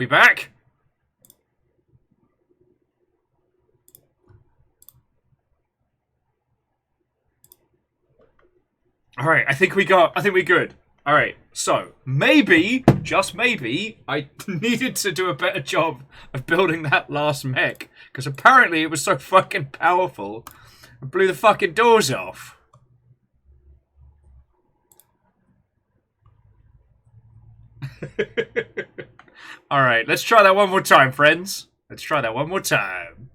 We back? Alright, I think we're good. Alright, so, maybe, just maybe, I needed to do a better job of building that last mech. Because apparently it was so fucking powerful, it blew the fucking doors off. Alright, let's try that one more time, friends. Let's try that one more time.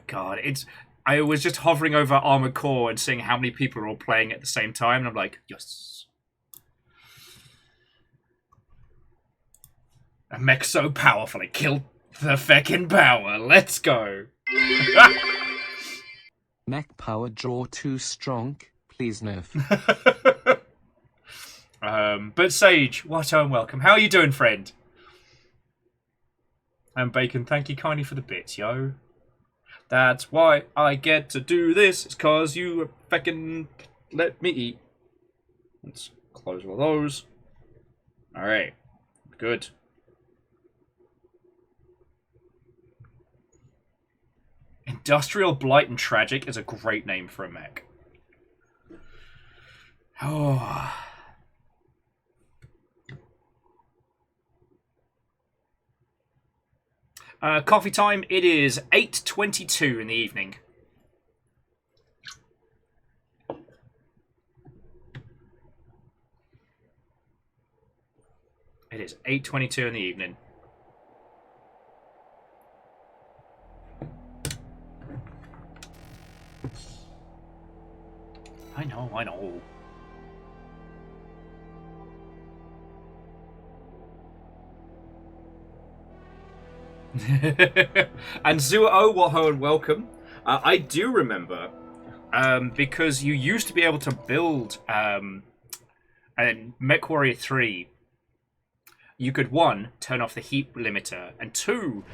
God, I was just hovering over Armored Core and seeing how many people are all playing at the same time, and I'm like, yes. A mech so powerful it killed the feckin' power. Let's go. Mech power draw too strong. Please nerf. But Sage, what and welcome. How are you doing, friend? And Bacon, thank you kindly for the bits, yo. That's why I get to do this. It's cause you feckin' let me eat. Let's close all those. Alright. Good. Industrial Blight and Tragic is a great name for a mech. Oh. Coffee time, it is 8:22 in the evening. It is 8:22 in the evening. I know. And Zuo, Waho, and welcome. I do remember, because you used to be able to build a MechWarrior 3. You could, 1, turn off the heat limiter, and 2,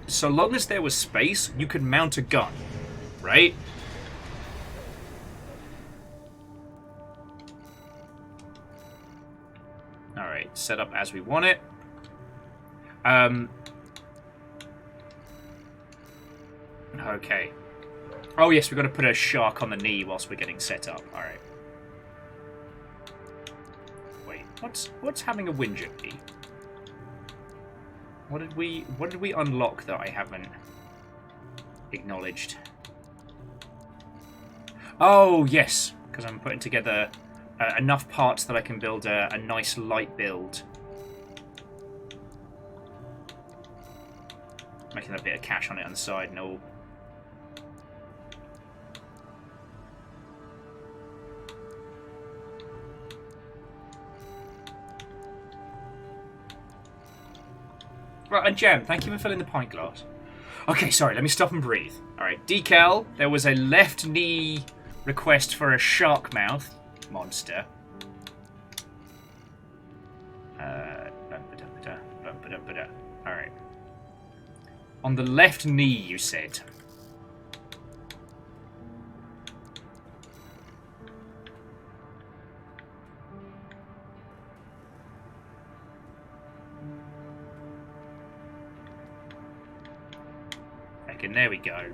so long as there was space, you could mount a gun, right? Alright, set up as we want it. Okay. Oh yes, we've got to put a shark on the knee whilst we're getting set up. Alright. Wait, what's having a whinge at me? What did we unlock that I haven't acknowledged? Oh yes, because I'm putting together enough parts that I can build a nice light build. Making a bit of cash on it on the side and all. Right, and Jem, thank you for filling the pint glass. Okay, sorry, let me stop and breathe. Alright, Decal, there was a left knee request for a shark mouth monster. Alright. On the left knee, you said. And there we go.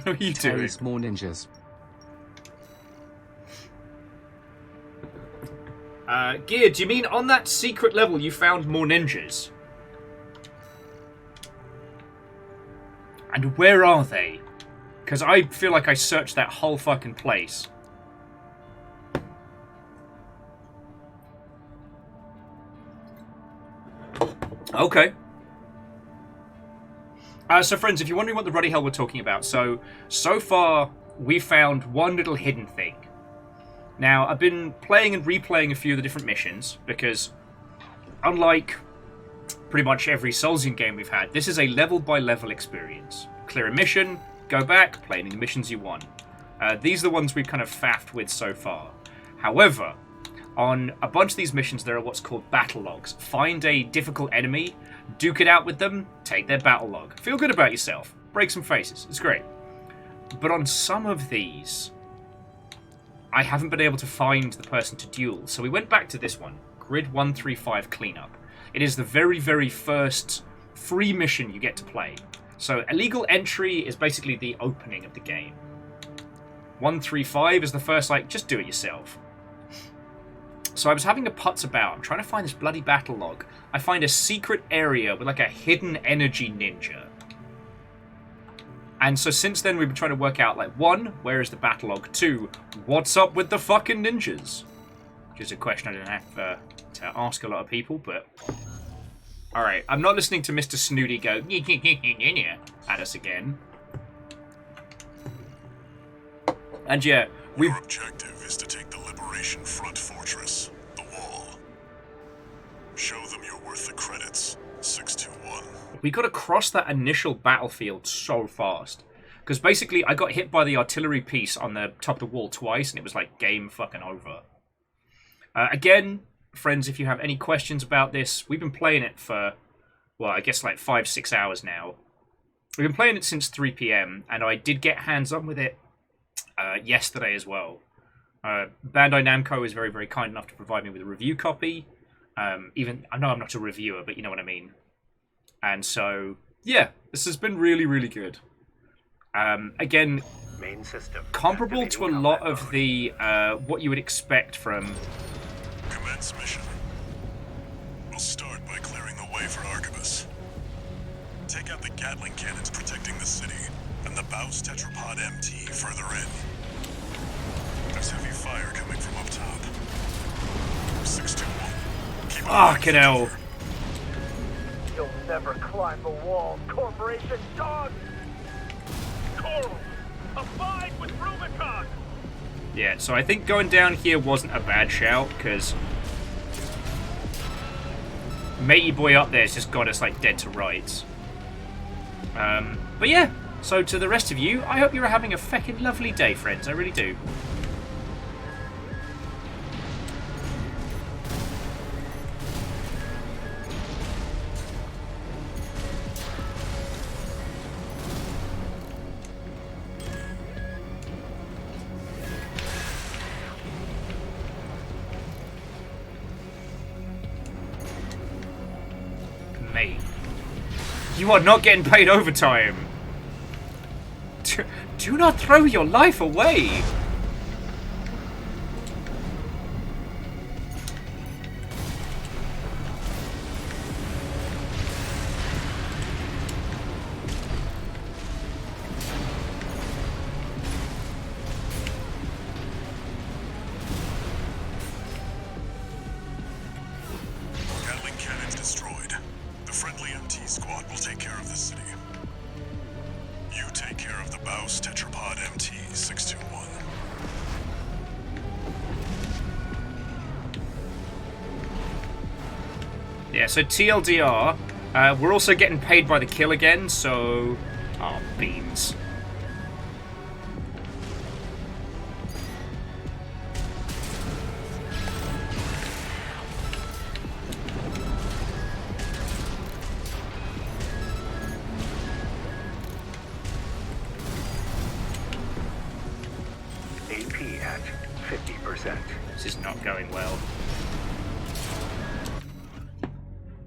What are you doing? More ninjas. Gear, do you mean on that secret level you found more ninjas? And where are they? Because I feel like I searched that whole fucking place. Okay. So friends, if you're wondering what the ruddy hell we're talking about, so far we found one little hidden thing. Now, I've been playing and replaying a few of the different missions, because unlike pretty much every Soulsian game we've had, this is a level-by-level experience. Clear a mission, go back, play any missions you want. These are the ones we've kind of faffed with so far. However, on a bunch of these missions, there are what's called battle logs. Find a difficult enemy, duke it out with them, take their battle log. Feel good about yourself. Break some faces. It's great. But on some of these, I haven't been able to find the person to duel. So we went back to this one, Grid 135 Cleanup. It is the very, very first free mission you get to play. So illegal entry is basically the opening of the game. 135 is the first, like, just do it yourself. So I was having a putz about. I'm trying to find this bloody battle log. I find a secret area with, like, a hidden energy ninja. And so since then, we've been trying to work out, like, 1, where is the battle log? 2, what's up with the fucking ninjas? Which is a question I don't have to ask a lot of people, but... Alright, I'm not listening to Mr. Snooty go at us again. And yeah, Your objective is to take the Liberation Front fortress, the Wall. Show them you're worth the credits, 621. we got to cross that initial battlefield so fast. Because basically, I got hit by the artillery piece on the top of the wall twice, and it was like, game fucking over. Again, friends, if you have any questions about this, we've been playing it for, well, I guess like 5-6 hours now. We've been playing it since 3 p.m, and I did get hands-on with it yesterday as well. Bandai Namco is very, very kind enough to provide me with a review copy. Even, I know I'm not a reviewer, but you know what I mean. And so, yeah, this has been really, really good. Again, Main system comparable to a lot of the, what you would expect from... Commence mission. We'll start by clearing the way for Arquebus. Take out the Gatling cannons protecting the city, and the Baus Tetrapod MT further in. There's heavy fire coming from up top. 621. Keep Fucking hell. You'll never climb the wall, Corporation dog! Coral, abide with Rubicon! Yeah, so I think going down here wasn't a bad shout, because matey boy up there's just got us like dead to rights. But yeah, so to the rest of you, I hope you're having a feckin' lovely day, friends. I really do. Mate, you are not getting paid overtime. Do not throw your life away. Gatling cannons destroyed. The friendly MT squad will take care of the city. You take care of the Baus Tetrapod MT 621. Yeah, so TLDR, we're also getting paid by the kill again, so... Oh, beans. AP at 50%. This is not going well.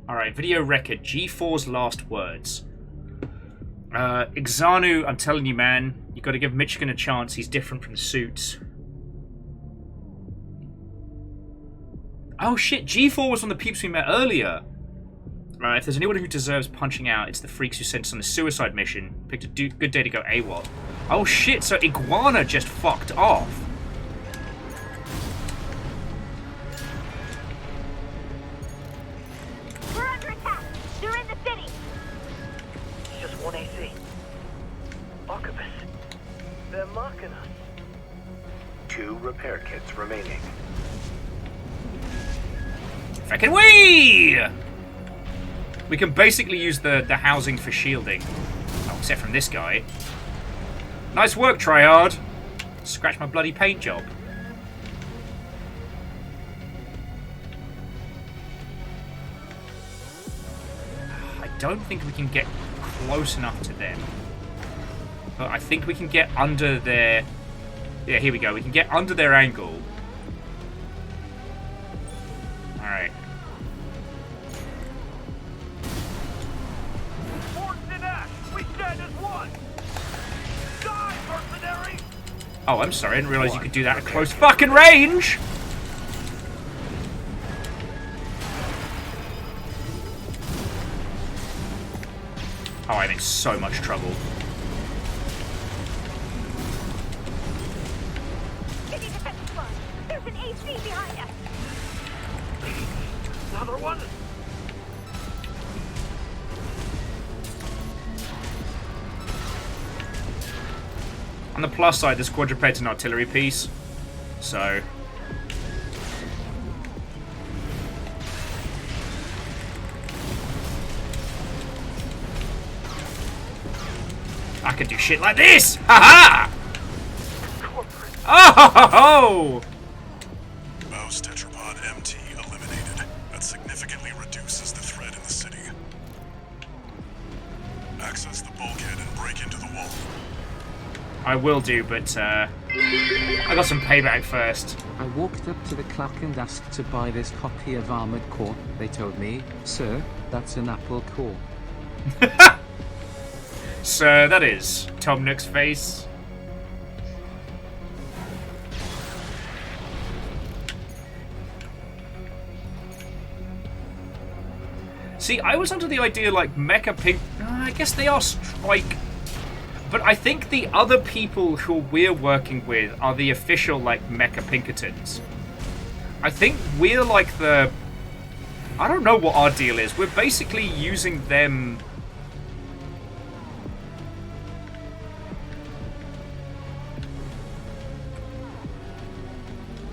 Alright, video record. G4's last words. Exanu, I'm telling you, man, you got to give Michigan a chance. He's different from the suits. Oh shit, G4 was one of the peeps we met earlier. Right, if there's anyone who deserves punching out, it's the freaks who sent us on a suicide mission. Picked a good day to go AWOL. Oh shit, so Iguana just fucked off. We're under attack! They're in the city! It's just one AC. Arquebus. They're mocking us. 2 repair kits remaining. Fucking wee! We can basically use the housing for shielding. Oh, except from this guy. Nice work, tryhard. Scratch my bloody paint job. I don't think we can get close enough to them. But I think we can get under their... Yeah, here we go. We can get under their angle. Alright. We stand as one. Die, mercenary! Oh, I'm sorry. I didn't realize you could do that at close fucking range! Oh, I'm in so much trouble. City defense flood. There's an AC behind us. Another one. On the plus side, this quadruped's an artillery piece, so... I can do shit like this! Ha ha! Oh ho ho ho! Bow's tetrapod MT eliminated. That significantly reduces the threat in the city. Access the bulkhead and break into the wall. I will do, but I got some payback first. I walked up to the clock and asked to buy this copy of Armored Core. They told me, sir, that's an Apple Core. So that is Tom Nook's face. See, I was under the idea like Mecha Pink. I guess they are strike. But I think the other people who we're working with are the official, like, Mecha Pinkertons. I think we're like the... I don't know what our deal is. We're basically using them...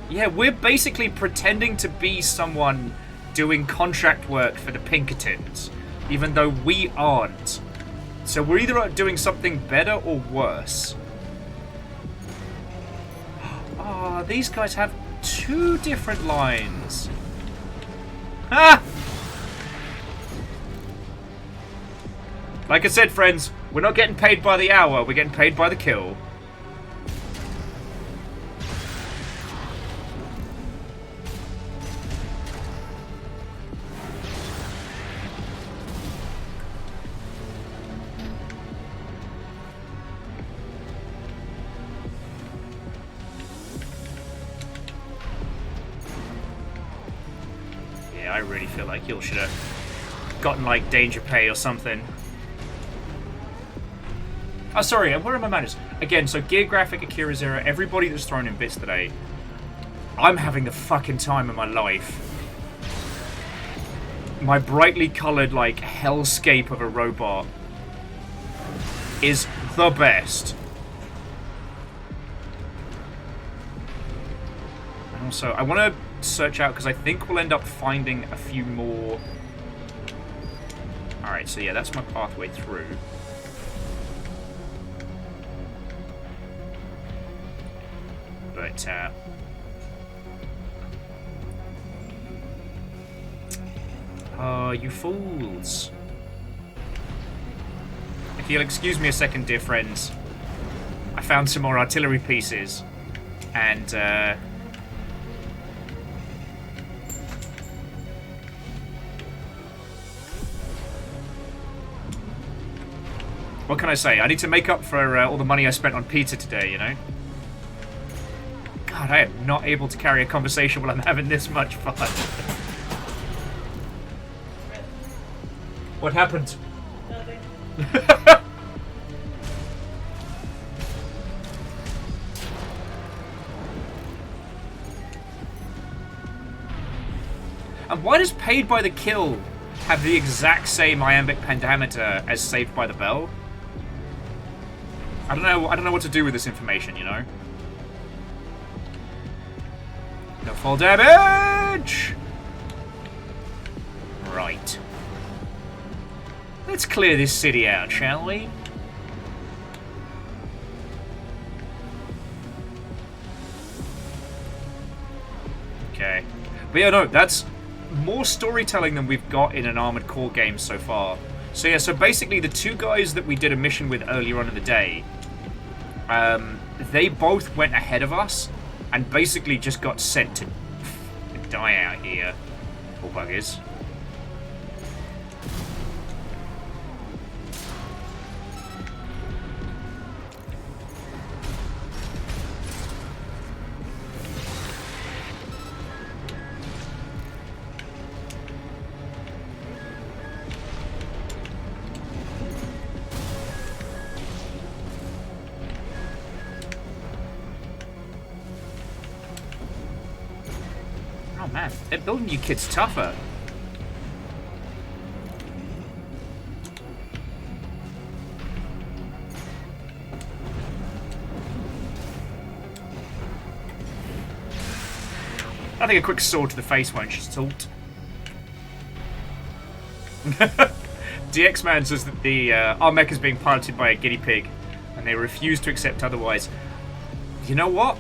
Yeah, we're basically pretending to be someone doing contract work for the Pinkertons, even though we aren't. So we're either doing something better or worse. Oh, these guys have two different lines. Ah! Like I said, friends, we're not getting paid by the hour, we're getting paid by the kill. I really feel like you should have gotten, like, danger pay or something. Oh, sorry, where are my manners? Again, so Gear Graphic, Akira Zero, everybody that's thrown in bits today, I'm having the fucking time of my life. My brightly coloured, like, hellscape of a robot is the best. And also, I want to search out, because I think we'll end up finding a few more... Alright, so yeah, that's my pathway through. But, oh, you fools. If you'll excuse me a second, dear friends, I found some more artillery pieces, and, what can I say? I need to make up for all the money I spent on pizza today, you know? God, I am not able to carry a conversation while I'm having this much fun. What happened? Nothing. And why does Paid by the Kill have the exact same iambic pentameter as Saved by the Bell? I don't know what to do with this information, you know? No fall damage! Right. Let's clear this city out, shall we? Okay. But yeah, no, that's more storytelling than we've got in an Armored Core game so far. So yeah, so basically the two guys that we did a mission with earlier on in the day, they both went ahead of us and basically just got sent to die out here. Poor buggers. Oh man, they're building you kids tougher. I think a quick sword to the face won't just tilt. DX Man says that our mech is being piloted by a guinea pig, and they refuse to accept otherwise. You know what?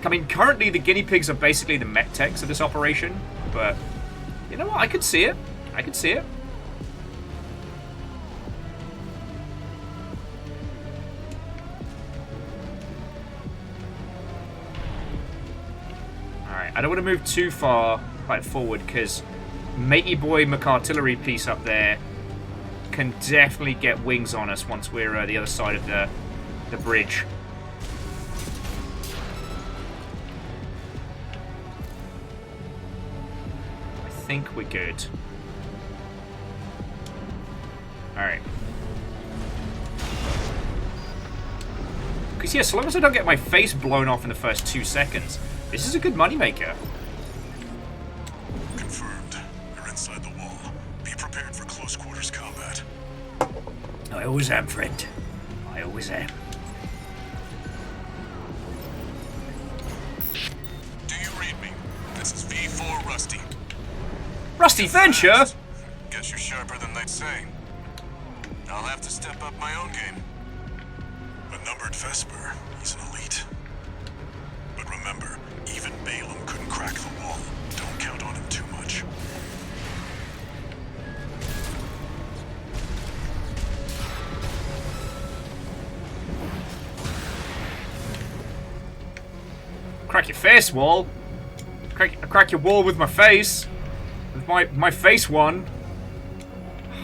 I mean, currently the guinea pigs are basically the mech techs of this operation, but you know what? I could see it. I could see it. Alright, I don't want to move too far forward, because matey boy McArtillery piece up there can definitely get wings on us once we're the other side of the bridge. I think we're good. Alright. Because yeah, so long as I don't get my face blown off in the first 2 seconds, this is a good moneymaker. Confirmed. You're inside the wall. Be prepared for close quarters combat. I always am, friend. I always am. Do you read me? This is V4 Rusty. Rusty Venture? Guess you're sharper than they'd say. I'll have to step up my own game. A numbered Vesper, he's an elite. But remember, even Balaam couldn't crack the wall. Don't count on him too much. Crack your face wall. Crack your wall with my face. With my face one.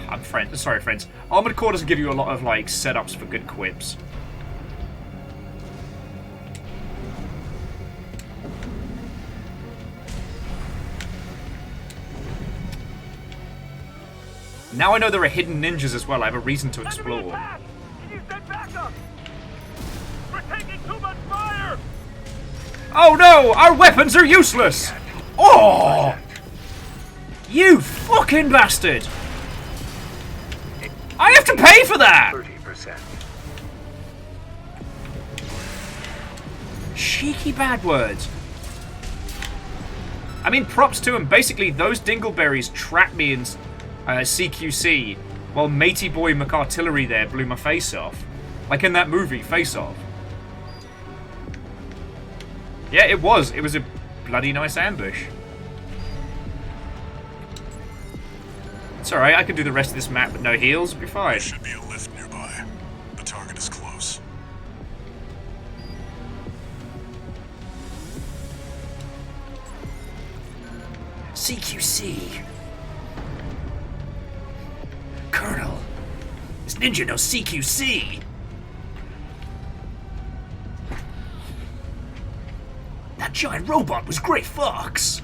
I'm sorry, friends. Armored Core doesn't give you a lot of like setups for good quips. Now I know there are hidden ninjas as well. I have a reason to explore. Enemy attack! Can you send backup? We're taking too much fire! Oh no! Our weapons are useless! Oh! You fucking bastard! I have to pay for that! 30%. Cheeky bad words. I mean, props to him. Basically, those dingleberries trapped me in CQC while matey boy McArtillery there blew my face off. Like in that movie, Face Off. Yeah, it was. It was a bloody nice ambush. It's alright, I can do the rest of this map with no heals, it'll be fine. There should be a lift nearby. The target is close. CQC. Colonel, this ninja knows CQC. That giant robot was Grey Fox.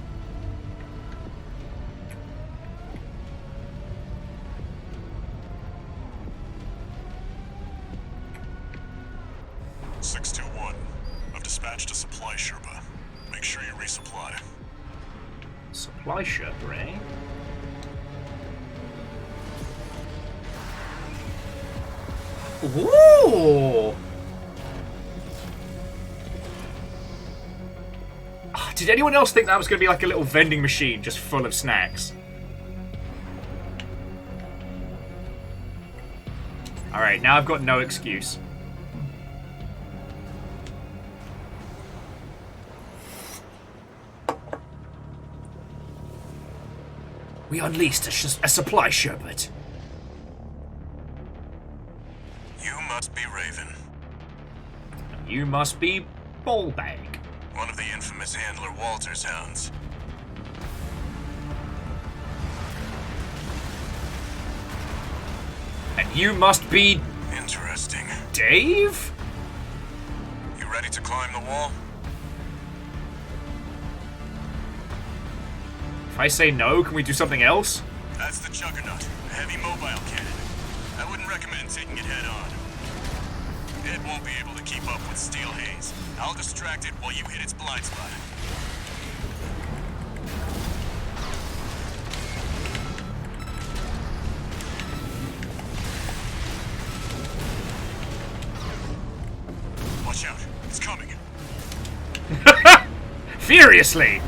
I've dispatched a supply Sherpa. Make sure you resupply. Supply Sherpa, eh? Ooh! Did anyone else think that was going to be like a little vending machine just full of snacks? Alright, now I've got no excuse. We unleashed a supply sherbet. You must be Raven, You must be Ballbag. one of the infamous handler Walter's hounds. And you must be Interesting. Dave? You ready to climb the wall? If I say no, can we do something else? That's the Juggernaut, a heavy mobile cannon. I wouldn't recommend taking it head on. It won't be able to keep up with Steel Haze. I'll distract it while you hit its blind spot. Watch out, it's coming. Furiously!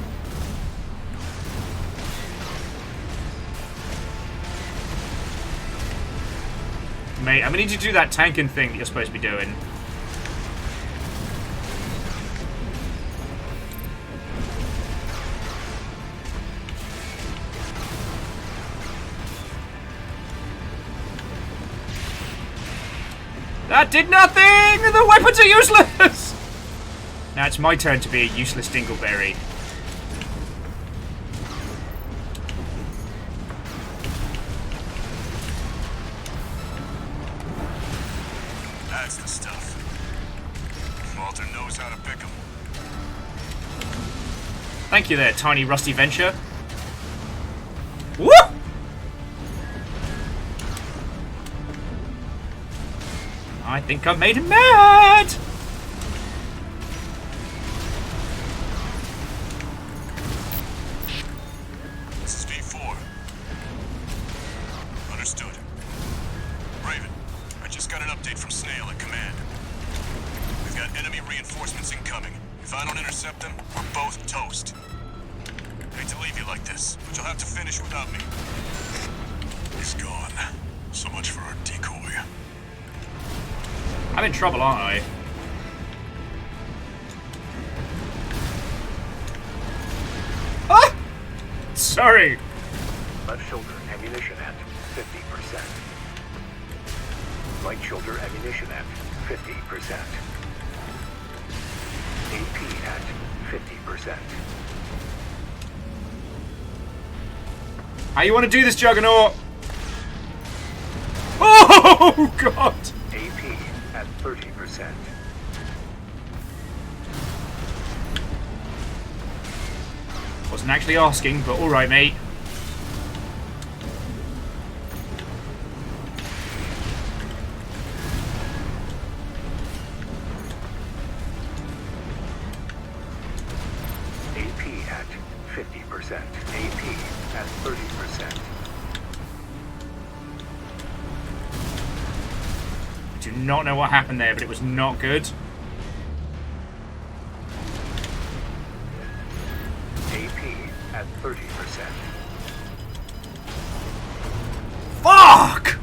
Mate, I'm gonna need you to do that tanking thing that you're supposed to be doing. That did nothing! The weapons are useless! Now it's my turn to be a useless dingleberry. That's the stuff. Walter knows how to pick 'em. Thank you there, tiny rusty venture. Woo! I think I've made him mad! This is V4. Understood. Raven, I just got an update from Snail at command. We've got enemy reinforcements incoming. If I don't intercept them, we're both toast. Hate to leave you like this, but you'll have to finish without me. He's gone. So much for our decoy. I'm in trouble, aren't I? Ah! Sorry. Left shoulder ammunition at 50%. Right shoulder ammunition at 50%. AP at 50%. How you want to do this, Juggernaut? Oh, God! AP at 30%. Wasn't actually asking, but alright, mate. AP at 50%. AP at 30%. Do not know what happened there, but it was not good. AP at 30%. Fuck!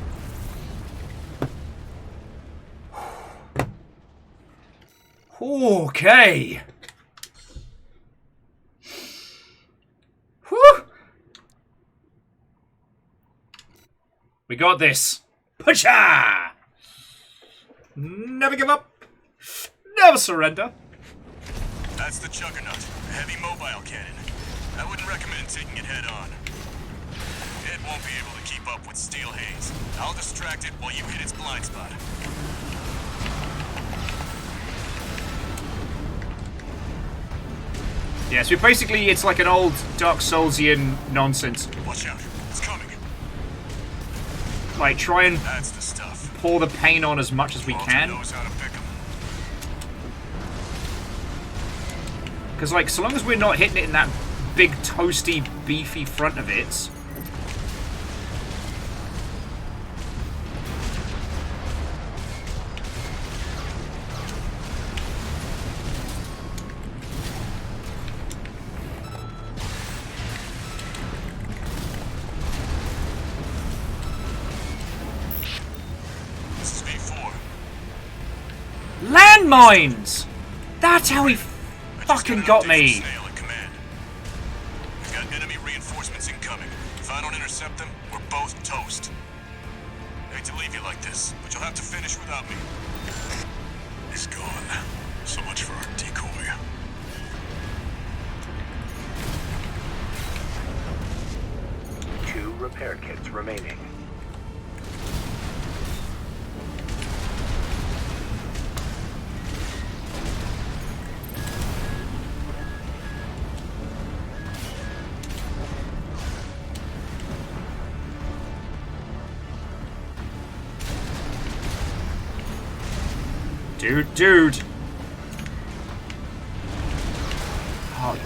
Okay. Whew. We got this. Pacha! Never give up. Never surrender. That's the Juggernaut, a heavy mobile cannon. I wouldn't recommend taking it head on. It won't be able to keep up with Steel Haze. I'll distract it while you hit its blind spot. Yeah, so basically it's like an old Dark Soulsian nonsense. Watch out, it's coming. Like, try and That's the stuff. pour the pain on as much as we Walter can. knows how to pick 'em. Because, like, so long as we're not hitting it in that big, toasty, beefy front of it. This is V4. Landmines! That's how he I just fucking an got update me. from Snail at command. We've got enemy reinforcements incoming. If I don't intercept them, we're both toast. Hate to leave you like this, but you'll have to finish without me. He's gone. So much for our decoy. Two repair kits remaining. Dude. Oh,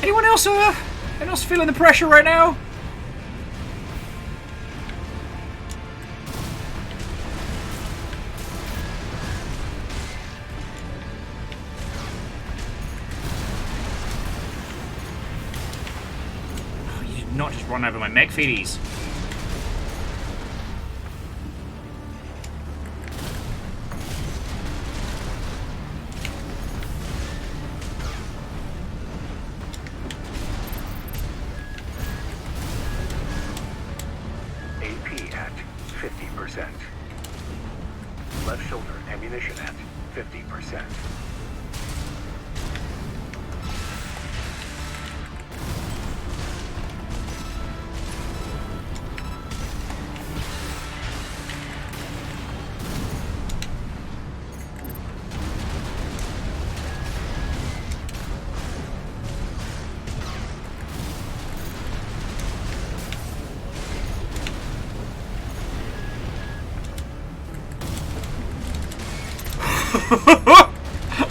anyone else feeling the pressure right now? Oh, you did not just run over my mech feedies. AP at 50%. Left shoulder ammunition at 50%.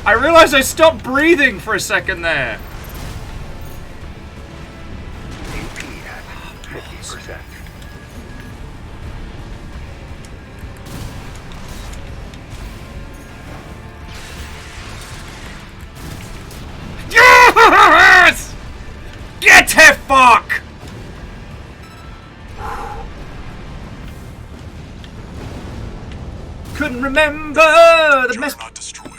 I realized I stopped breathing for a second there. AP at 50%. Yes! Get her, fuck! Couldn't remember the mess. Not destroyed.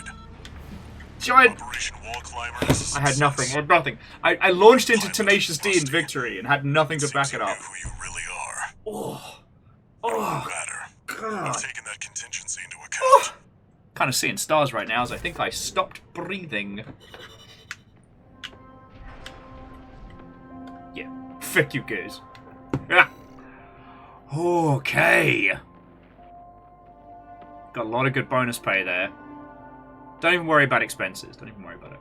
Giant. Operation Wall Climber is a I had nothing. I had nothing. I launched into Tenacious D in victory and had nothing to back it up. Who you really are. Oh, No oh, matter. God. I've taken that contingency into account. Kind of seeing stars right now as I think I stopped breathing. Yeah, fuck you guys. Yeah. Okay. Got a lot of good bonus pay there. Don't even worry about expenses. Don't even worry about it.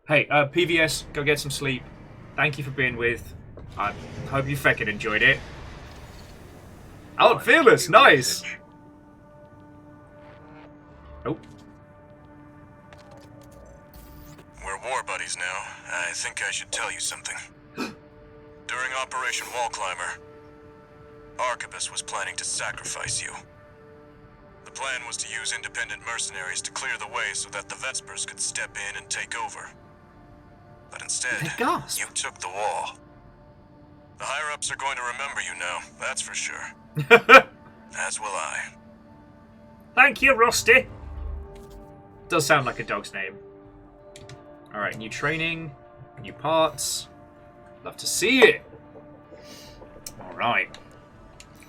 Hey, PVS, go get some sleep. Thank you for being with. I hope you feckin' enjoyed it. Oh, fearless, nice. Oh. We're war buddies now. I think I should tell you something. During Operation Wall Climber, Arquebus was planning to sacrifice you. The plan was to use independent mercenaries to clear the way so that the Vespers could step in and take over. But instead, you took the wall. The higher-ups are going to remember you now, that's for sure. As will I. Thank you, Rusty. Does sound like a dog's name. Alright, new training, new parts. Love to see it. Alright.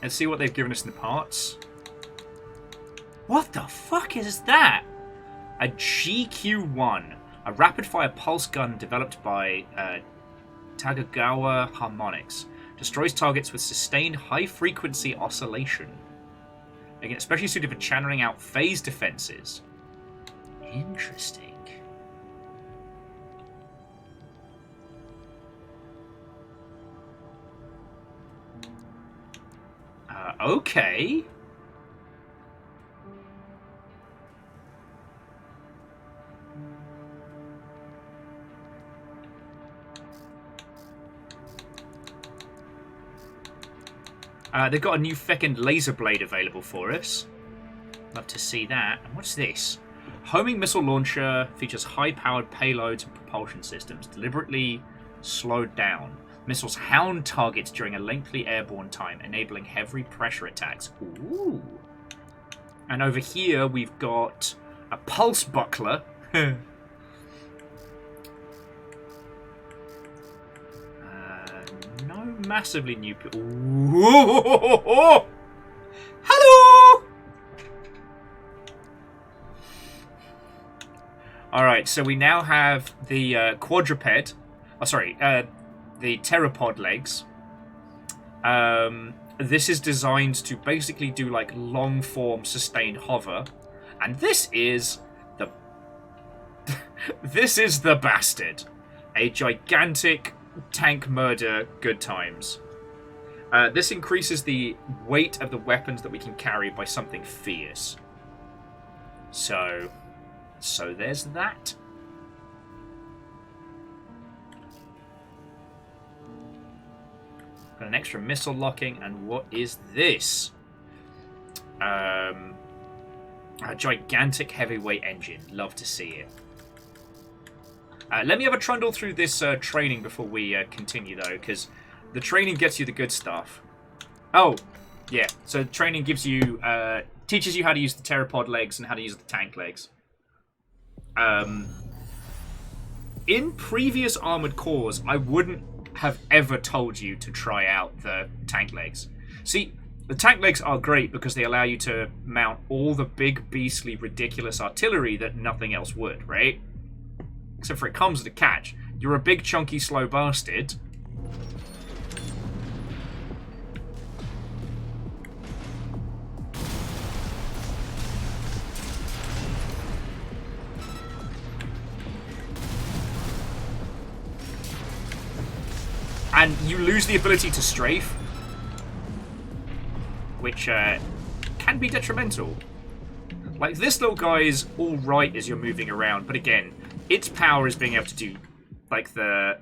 Let's see what they've given us in the parts. What the fuck is that? A GQ-1. A rapid-fire pulse gun developed by Tagagawa Harmonics. Destroys targets with sustained high-frequency oscillation. Again, especially suited for channeling out phase defenses. Interesting. Okay. They've got a new feckin' laser blade available for us. Love to see that. And what's this? Homing missile launcher features high-powered payloads and propulsion systems, deliberately slowed down. Missiles hound targets during a lengthy airborne time, enabling heavy pressure attacks. Ooh. And over here we've got a pulse buckler. No massively new... Ooh. Hello! Alright, so we now have the quadruped. Oh, sorry, the pteropod legs. This is designed to basically do like long-form sustained hover. And this is the... this is the bastard. A gigantic tank murder good times. This increases the weight of the weapons that we can carry by something fierce. So there's that. Got an extra missile locking, and what is this? A gigantic heavyweight engine. Love to see it. Let me have a trundle through this training before we continue, though, because the training gets you the good stuff. Oh, yeah. So training gives you, teaches you how to use the pteropod legs and how to use the tank legs. In previous Armored Cores, I wouldn't have ever told you to try out the tank legs. See, the tank legs are great because they allow you to mount all the big, beastly, ridiculous artillery that nothing else would, right? Except for it comes with a catch. You're a big, chunky, slow bastard. And you lose the ability to strafe, which can be detrimental. Like, this little guy is alright as you're moving around, but again, its power is being able to do, like, the...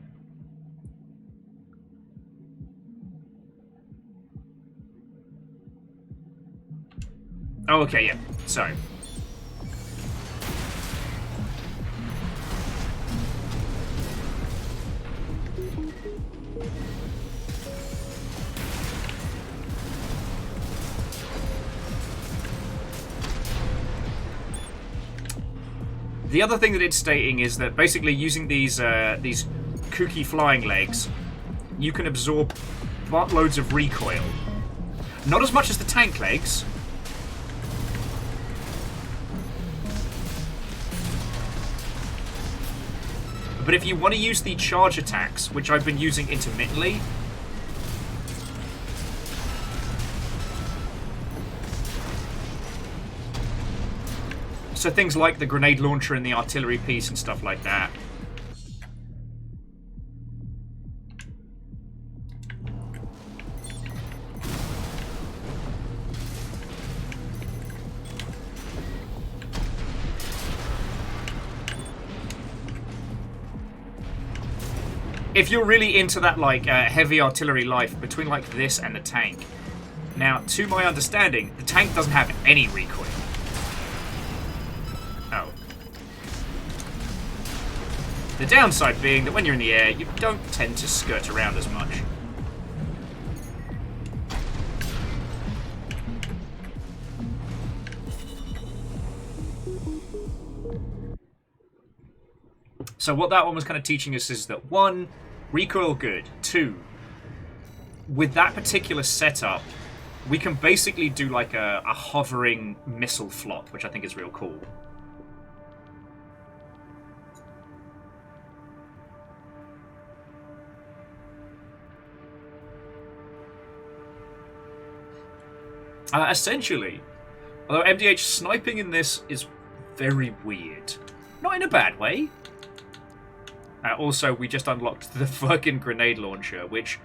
Oh, okay, yeah. Sorry. The other thing that it's stating is that basically using these kooky flying legs, you can absorb buttloads of recoil. Not as much as the tank legs. But if you want to use the charge attacks, which I've been using intermittently, so things like the grenade launcher and the artillery piece and stuff like that. If you're really into that, like, heavy artillery life between, like, this and the tank. Now, to my understanding, the tank doesn't have any recoil. Oh. The downside being that when you're in the air, you don't tend to skirt around as much. So what that one was kind of teaching us is that, one, recoil good. Two, with that particular setup, we can basically do like a hovering missile flop, which I think is real cool. Essentially, although MDH sniping in this is very weird. Not in a bad way. Also, we just unlocked the fucking grenade launcher, which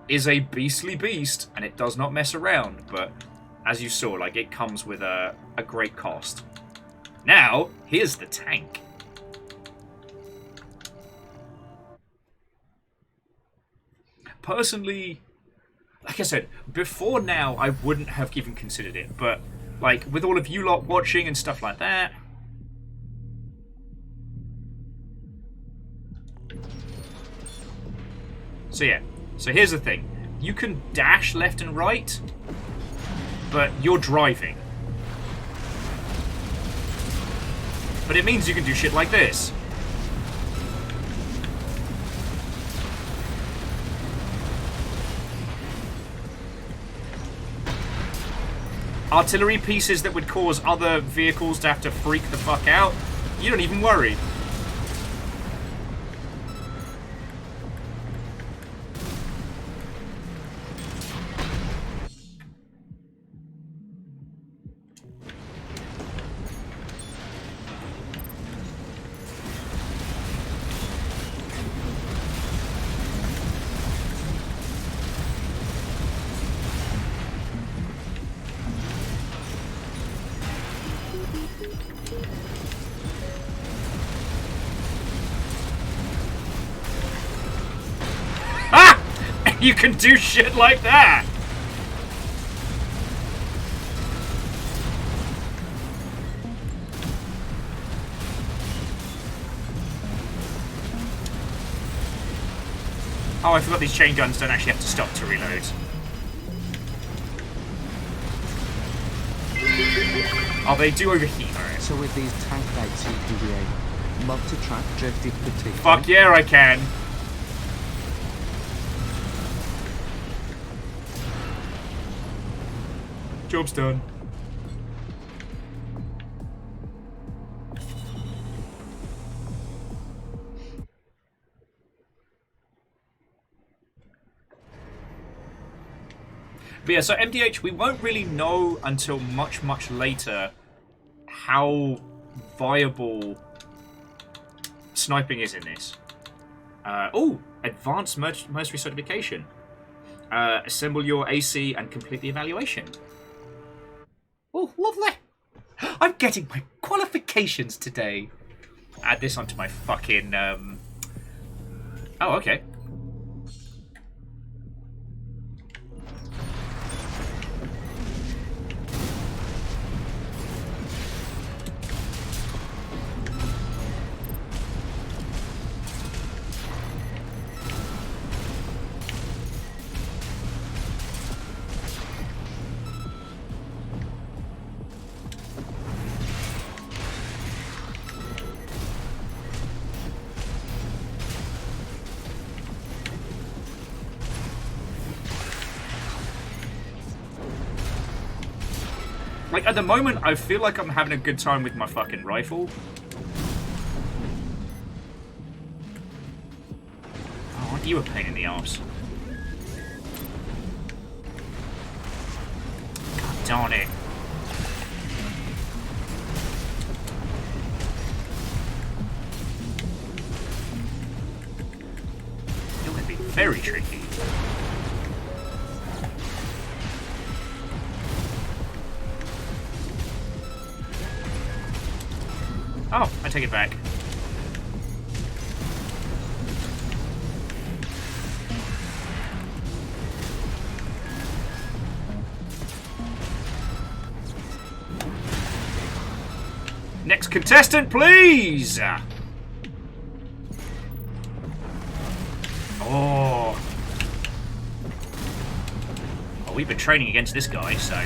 is a beastly beast, and it does not mess around, but as you saw, like, it comes with a great cost. Now, here's the tank. Personally, like I said, before now, I wouldn't have even considered it, but, like, with all of you lot watching and stuff like that... So yeah, so here's the thing. You can dash left and right, but you're driving. But it means you can do shit like this. Artillery pieces that would cause other vehicles to have to freak the fuck out, you don't even worry. You can do shit like that! Oh, I forgot these chain guns don't actually have to stop to reload. Oh, they do overheat, alright. So with these tank lights you can be a multi-track drifted potato. Fuck yeah, I can! Job's done. But yeah, so MDH, we won't really know until much, much later how viable sniping is in this. Oh, advanced mercenary certification. Assemble your AC and complete the evaluation. Oh, lovely. I'm getting my qualifications today. Add this onto my fucking... Oh, okay. Like, at the moment, I feel like I'm having a good time with my fucking rifle. Oh, aren't you a pain in the arse? God darn it. You're going to be very tricky. Oh, I take it back. Next contestant, please! Oh. Oh, we've been training against this guy, so...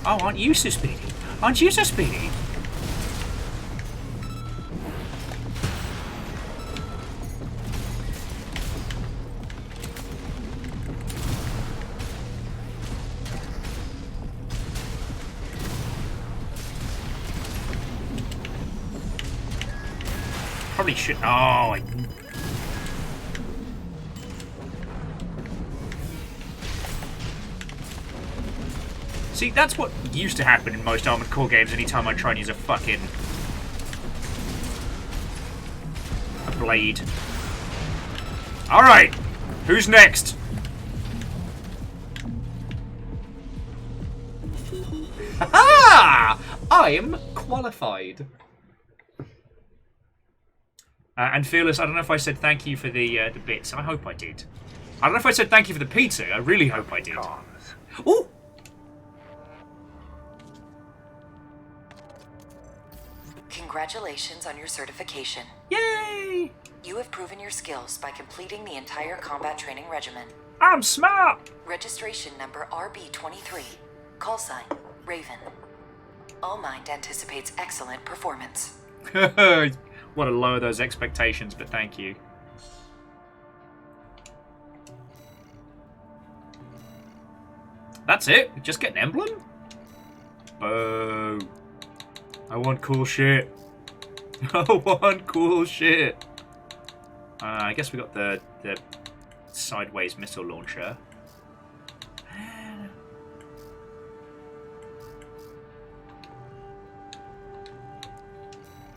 Oh, aren't you so speedy? Aren't you so speedy? Probably should... Oh, I... See, that's what used to happen in most Armored Core games anytime I try and use a fucking... a blade. Alright, who's next? Ha! I'm qualified. And Fearless, I don't know if I said thank you for the bits. I hope I did. I don't know if I said thank you for the pizza. I really hope I did. Ooh! Congratulations on your certification. Yay! You have proven your skills by completing the entire combat training regimen. I'm smart! Registration number RB23. Call sign, Raven. All Mind anticipates excellent performance. Want to lower those expectations, but thank you. That's it? Just get an emblem? Boo. I want cool shit. I want cool shit. I guess we got the sideways missile launcher.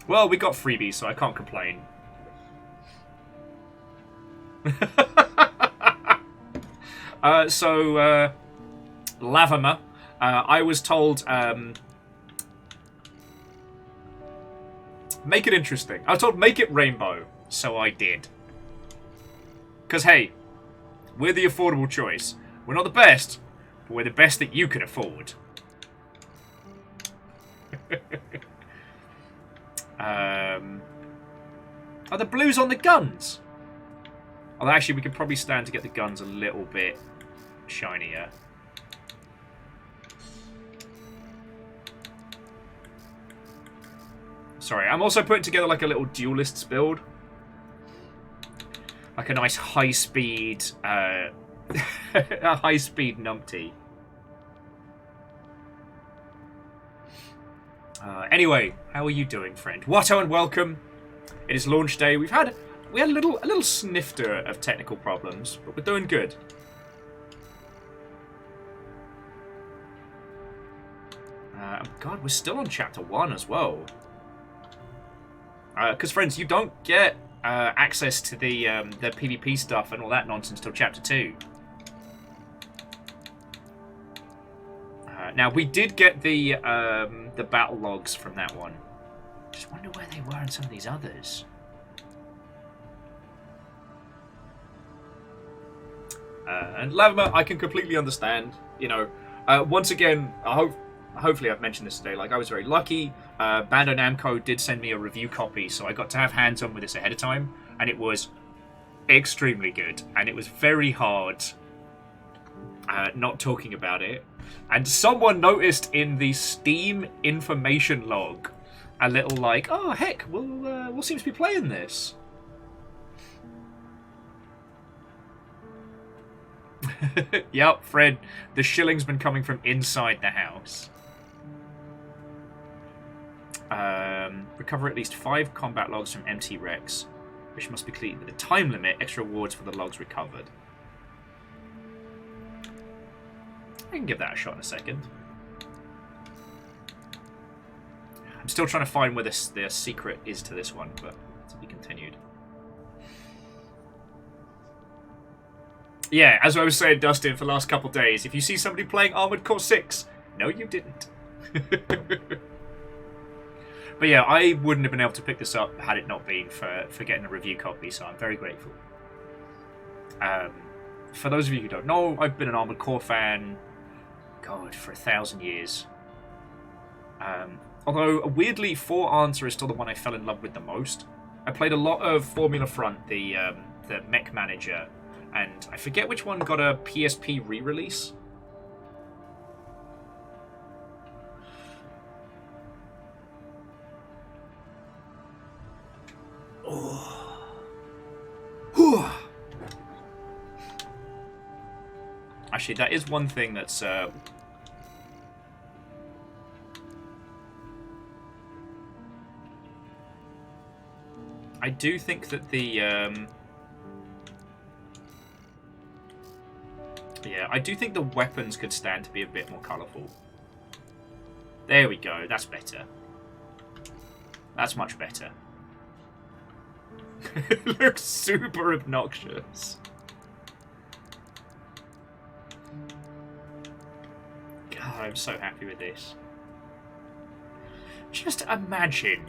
Well, we got freebies, so I can't complain. Lavama, I was told, make it interesting. I was told, make it rainbow, so I did. Because, hey, we're the affordable choice. We're not the best, but we're the best that you can afford. Are the blues on the guns? Although actually we could probably stand to get the guns a little bit shinier. Sorry, I'm also putting together like a little duelists build. Like a nice high-speed, a high-speed numpty. Anyway, how are you doing, friend? Watto and welcome. It is launch day. We had a little snifter of technical problems, but we're doing good. God, we're still on chapter 1 as well. Because friends, you don't get access to the PvP stuff and all that nonsense till chapter 2. Now we did get the battle logs from that one. Just wonder where they were in some of these others. And Lavama, I can completely understand. You know, once again, hopefully I've mentioned this today. Like, I was very lucky. Bandai Namco did send me a review copy, so I got to have hands-on with this ahead of time, and it was extremely good. And it was very hard not talking about it. And someone noticed in the Steam information log a little like, oh heck, we'll seem to be playing this. Yep, Fred, the shilling's been coming from inside the house. Recover at least 5 combat logs from MT Rex, which must be completed with a time limit. Extra rewards for the logs recovered. I can give that a shot in a second. I'm still trying to find where the secret is to this one, but to be continued. Yeah, as I was saying, Dustin, for the last couple days, if you see somebody playing Armored Core 6, no, you didn't. But yeah, I wouldn't have been able to pick this up had it not been for getting a review copy, so I'm very grateful. For those of you who don't know, I've been an Armored Core fan, God, for 1,000 years. Although, weirdly, For Answer is still the one I fell in love with the most. I played a lot of Formula Front, the mech manager, and I forget which one got a PSP re-release. Actually, that is one thing that's I do think that the yeah, I do think the weapons could stand to be a bit more colourful. There we go, that's better. That's much better. It looks super obnoxious. God, I'm so happy with this. Just imagine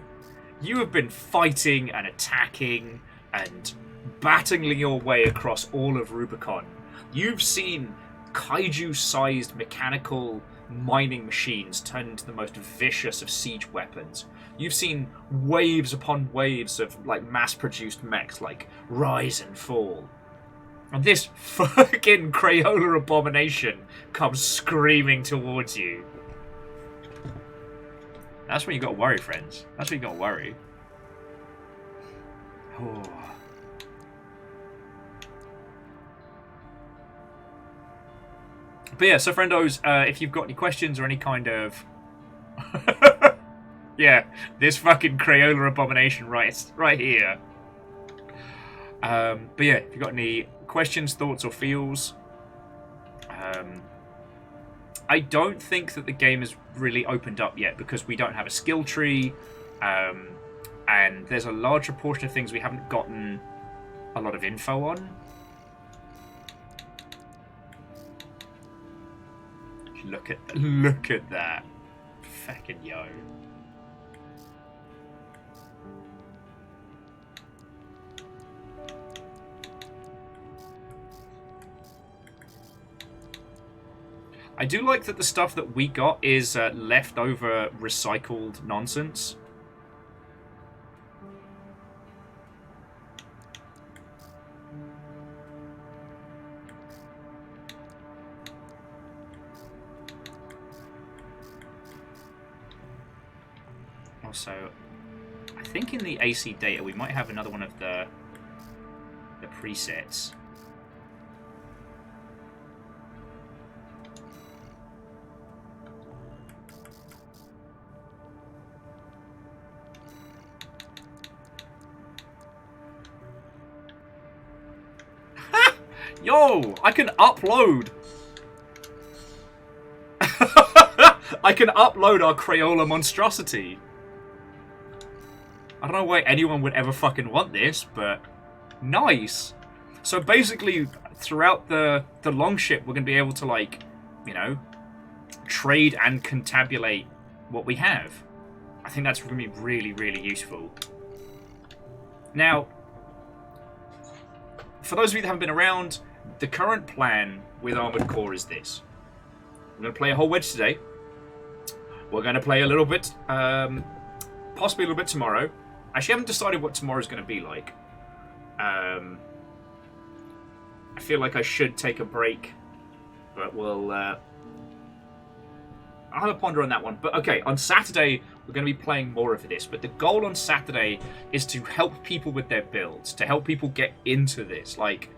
you have been fighting and attacking and battling your way across all of Rubicon. You've seen kaiju-sized mechanical mining machines turn into the most vicious of siege weapons. You've seen waves upon waves of like mass-produced mechs like rise and fall. And this fucking Crayola abomination comes screaming towards you. That's when you gotta worry, friends. That's when you gotta worry. Oh. But yeah, so friendos, if you've got any questions or any kind of... yeah, this fucking Crayola abomination right here. But yeah, if you've got any questions, thoughts, or feels... I don't think that the game has really opened up yet because we don't have a skill tree, and there's a larger portion of things we haven't gotten a lot of info on. Look at that. Fucking yo. I do like that the stuff that we got is leftover recycled nonsense. Also, I think in the AC data we might have another one of the presets. Yo, I can upload. I can upload our Crayola monstrosity. I don't know why anyone would ever fucking want this, but nice. So basically, throughout the longship, we're going to be able to, like, you know, trade and contabulate what we have. I think that's going to be really, really useful. Now, for those of you that haven't been around, the current plan with Armored Core is this. We're going to play a whole wedge today. We're going to play a little bit, possibly a little bit tomorrow. Actually, I haven't decided what tomorrow's going to be like. I feel like I should take a break, but we'll... I'll have a ponder on that one. But okay, on Saturday, we're going to be playing more of this. But the goal on Saturday is to help people with their builds, to help people get into this. Like,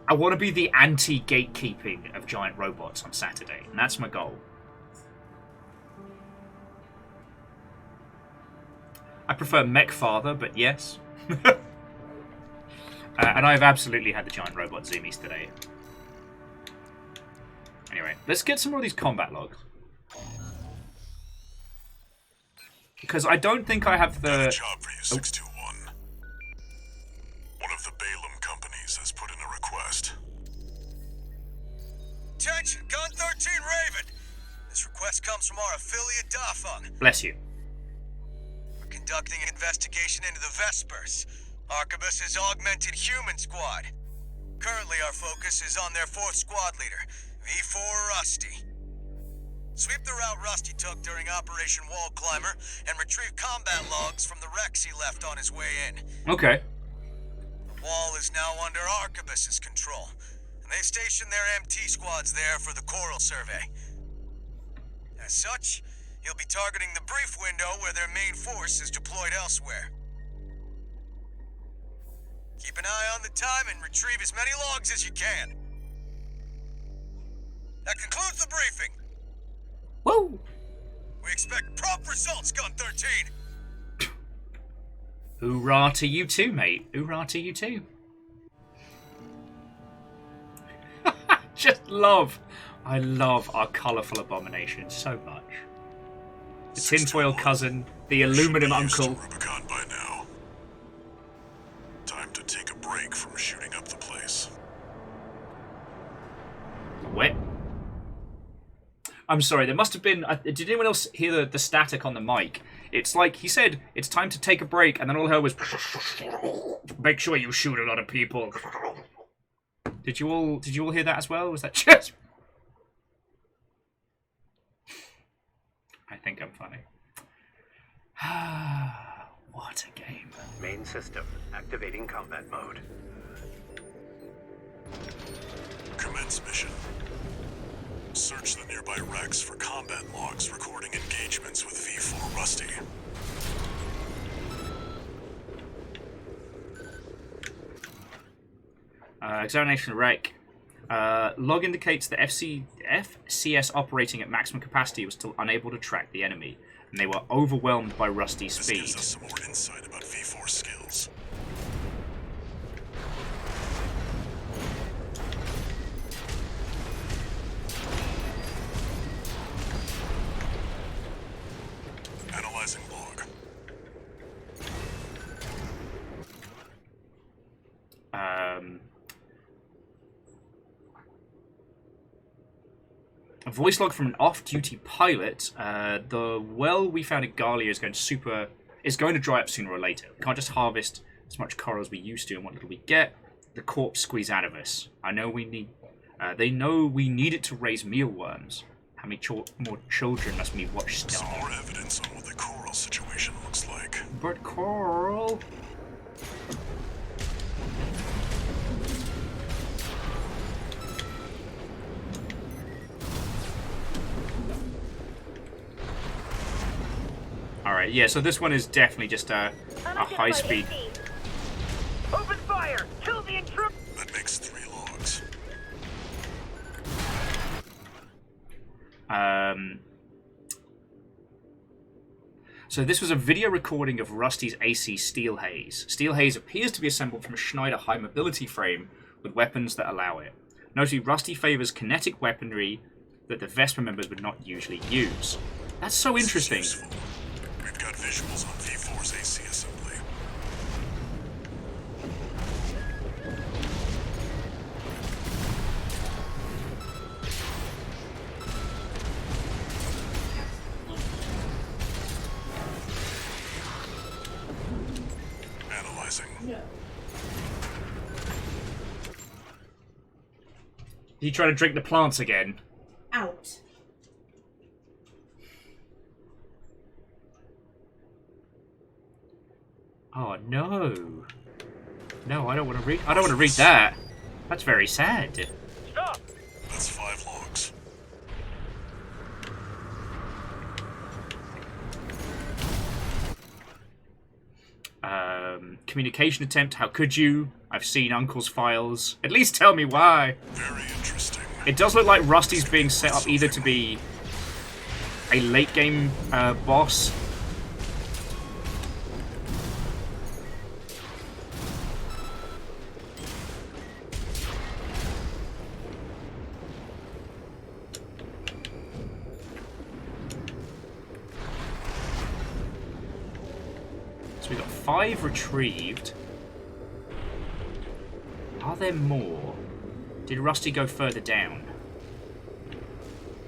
I want to be the anti-gatekeeping of giant robots on Saturday, and that's my goal. I prefer Mech Father, but yes. And I've absolutely had the giant robot zoomies today. Anyway, let's get some more of these combat logs. Because I don't think I have the... Got a job for you, 621. One of the Balaam companies has put in a request. Attention, Gun 13 Raven. This request comes from our affiliate Dafeng. Bless you. We're conducting an investigation into the Vespers, Arquebus's augmented human squad. Currently, our focus is on their 4th squad leader, V4 Rusty. Sweep the route Rusty took during Operation Wall Climber and retrieve combat logs from the wrecks he left on his way in. Okay. The wall is now under Arquebus's control, and they've stationed their MT squads there for the Coral Survey. As such, he'll be targeting the brief window where their main force is deployed elsewhere. Keep an eye on the time and retrieve as many logs as you can. That concludes the briefing. Whoa! We expect prompt results, Gun 13. Hoorah to you too, mate. Hoorah to you too. I love our colourful abominations so much. The tinfoil cousin, the aluminum uncle. Rubicon by now. I'm sorry, there must have been... did anyone else hear the static on the mic? It's like, he said, it's time to take a break, and then all I heard was... Make sure you shoot a lot of people. Did you all hear that as well? Was that just... I think I'm funny. What a game. Main system activating combat mode. Commence mission. Search the nearby wrecks for combat logs recording engagements with V4 Rusty. Examination wreck. Log indicates that FCS operating at maximum capacity was still unable to track the enemy, and they were overwhelmed by Rusty's This speed. gives us some more insight about V4 skills. Analyzing log. A voice log from an off-duty pilot. The well we found at Galia is going to dry up sooner or later. We can't just harvest as much coral as we used to, and what little we get, the corpse squeeze out of us. I know we need. They know we need it to raise mealworms. How many more children must we watch Some starve? more evidence on what the coral situation looks like. But coral. Alright, yeah, so this one is definitely just a high speed. Open fire! Kill the intruder! That makes 3 logs. So this was a video recording of Rusty's AC Steel Haze. Steel Haze appears to be assembled from a Schneider high mobility frame with weapons that allow it. Notably, Rusty favors kinetic weaponry that the Vesper members would not usually use. That's so interesting. This is useful. We've got visuals on V4's AC assembly. Analyzing. Did you try to drink the plants again? Out. Oh no. No, I don't want to read. I don't want to read that. That's very sad. Stop! That's 5 logs. Communication attempt. How could you? I've seen Uncle's files. At least tell me why. Very interesting. It does look like Rusty's being set up either to be a late game boss. So we got 5 retrieved. Are there more? Did Rusty go further down?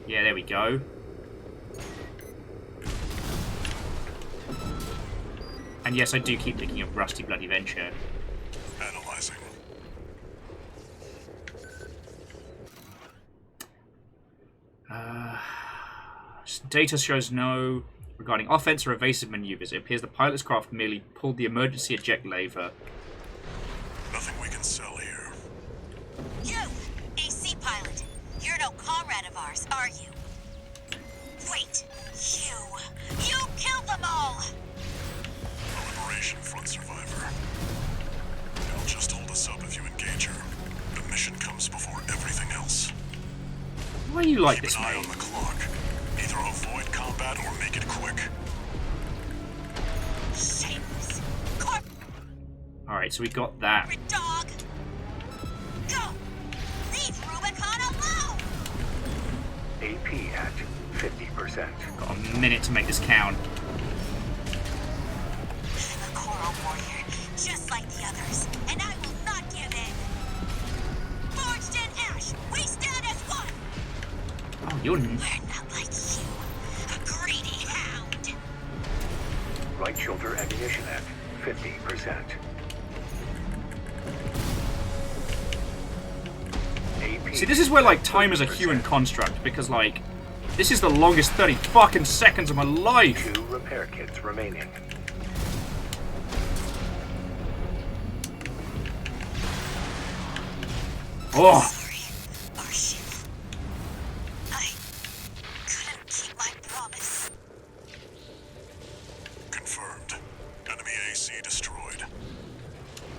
Yeah, there we go. And yes, I do keep thinking of Rusty Bloody Venture. Analyzing. Data shows no regarding offense or evasive maneuvers. It appears the pilot's craft merely pulled the emergency eject lever. Nothing we can sell here. You, AC pilot. You're no comrade of ours, are you? Wait, you killed them all! A Liberation Front survivor. They'll just hold us up if you engage her. The mission comes before everything else. Why do you like Keep this, an eye mate? on the clock. Either avoid combat or make it quick. Shameless. Alright, so we got that. Corporate dog! Go! Leave Rubicon alone! AP at 50%. Got a minute to make this count. I'm a Coral Warrior, just like the others, and I will not give in! Forged in ash, we stand as one! Oh, you're... We're not Right shoulder ammunition at 50%. AP See, this is where, like, time is a human construct, because, like, this is the longest 30 fucking seconds of my life. 2 repair kits remaining. Oh, Sorry, Arshil. I couldn't keep my promise. Confirmed. Enemy AC destroyed.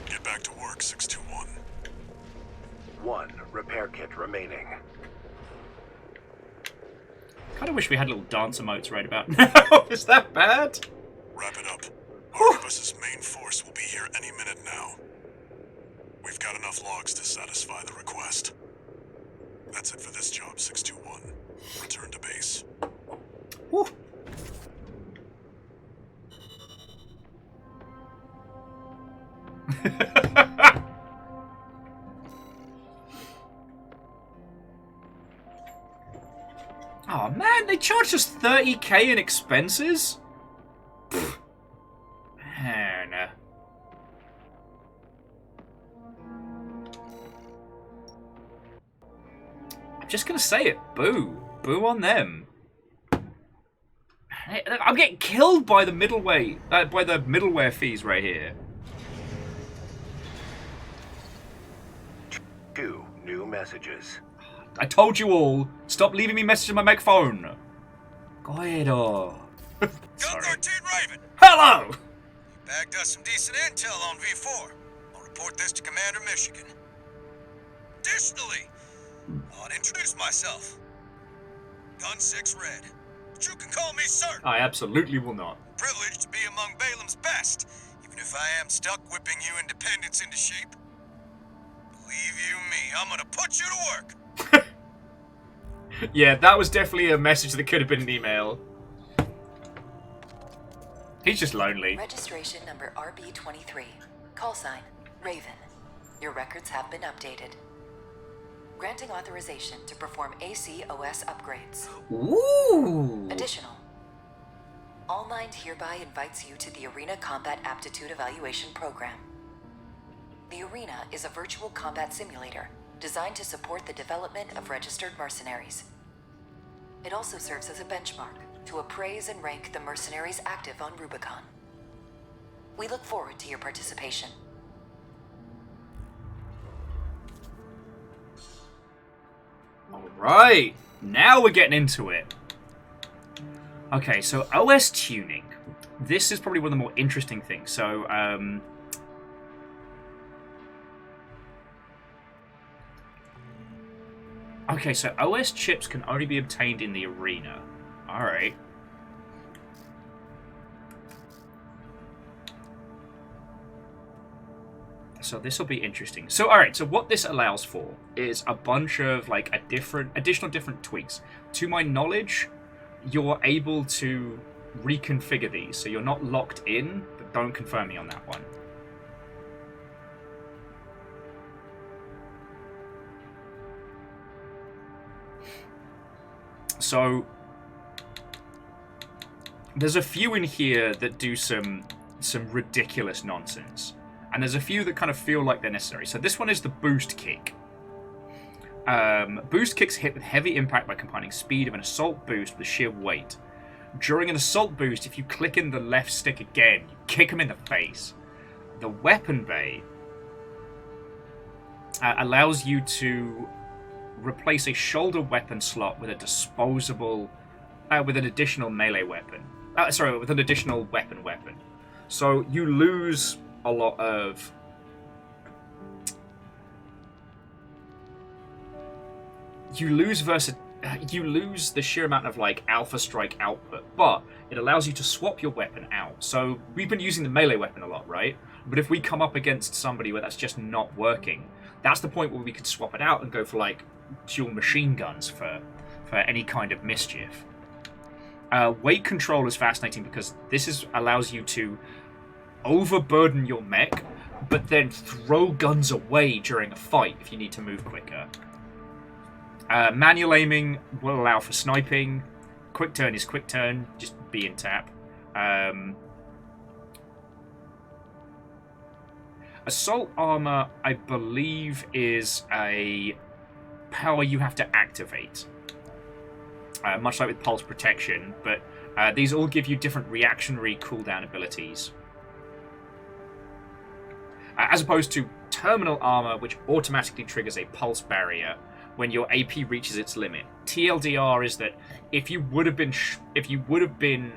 Get back to work, 621. 1 repair kit remaining. kind of wish we had little dance emotes right about now. Is that bad? Wrap it up. Arquebus's main force will be here any minute now. We've got enough logs to satisfy the request. That's it for this job, 621. Return to base. Whew. Oh man, they charged us 30k in expenses? Pfft. Man. I'm just gonna say it. Boo. Boo on them. I'm getting killed by the middleware fees right here. 2 new messages. I told you all. Stop leaving me messages on my mech phone. Go ahead. Gun 13 Raven! Hello! You bagged us some decent intel on V4. I'll report this to Commander Michigan. Additionally, I'll introduce myself. Gun 6 Red. But you can call me Sir. I absolutely will not. Privileged to be among Balaam's best, even if I am stuck whipping you independents into shape. Believe you me, I'm gonna put you to work. Yeah, that was definitely a message that could have been an email. He's just lonely. Registration number RB23. Call sign, Raven. Your records have been updated. Granting authorization to perform ACOS upgrades. Ooh. Additional. All Mind hereby invites you to the Arena Combat Aptitude Evaluation Program. The Arena is a virtual combat simulator designed to support the development of registered mercenaries. It also serves as a benchmark to appraise and rank the mercenaries active on Rubicon. We look forward to your participation. Alright, now we're getting into it. Okay, so OS tuning. This is probably one of the more interesting things. So, okay, so OS chips can only be obtained in the Arena. Alright. So this will be interesting. So, alright, so what this allows for is a bunch of, like, additional different tweaks. To my knowledge, you're able to reconfigure these, so you're not locked in, but don't confirm me on that one. So, there's a few in here that do some ridiculous nonsense. And there's a few that kind of feel like they're necessary. So this one is the boost kick. Boost kicks hit with heavy impact by combining speed of an assault boost with sheer weight. During an assault boost, if you click in the left stick again, you kick him in the face. The weapon bay allows you to replace a shoulder weapon slot with a disposable, with an additional melee weapon. With an additional weapon. So you lose a lot of you lose the sheer amount of like alpha strike output, but it allows you to swap your weapon out. So we've been using the melee weapon a lot, right? But if we come up against somebody where that's just not working, that's the point where we could swap it out and go for like dual machine guns for any kind of mischief. Weight control is fascinating because this allows you to overburden your mech, but then throw guns away during a fight if you need to move quicker. Manual aiming will allow for sniping. Quick turn is quick turn, just B and tap. Assault armor, I believe, is a power you have to activate. Much like with pulse protection, but these all give you different reactionary cooldown abilities. As opposed to terminal armor, which automatically triggers a pulse barrier when your AP reaches its limit. TLDR is that if you would have been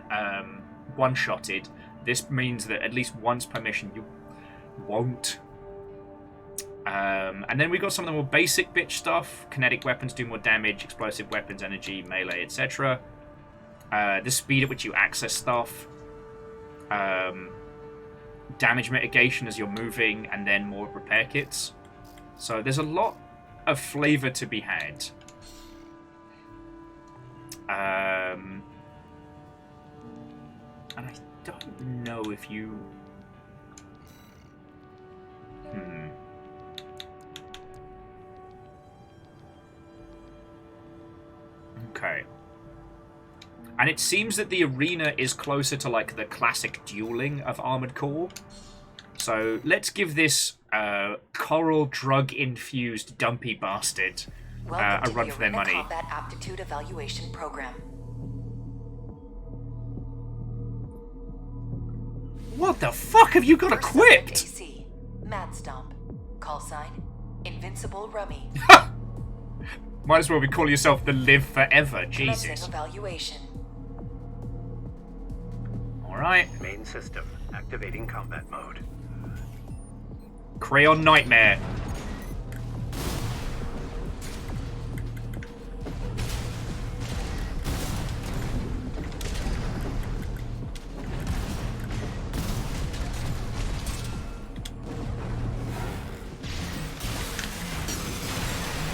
one-shotted, this means that at least once per mission you won't. And then we got some of the more basic bitch stuff. Kinetic weapons do more damage, explosive weapons, energy, melee, etc. The speed at which you access stuff. Damage mitigation as you're moving, and then more repair kits. So there's a lot of flavor to be had. And I don't know if you... Okay. And it seems that the arena is closer to like the classic dueling of Armored Core. So let's give this coral drug-infused dumpy bastard a run for their money. Combat Aptitude Evaluation Program. What the fuck have you got equipped? AC, Mad Stomp. Call sign, Invincible Rummy. Might as well be calling yourself the Live Forever, Jesus. Evaluation. Alright. Main system activating combat mode. Crayon Nightmare.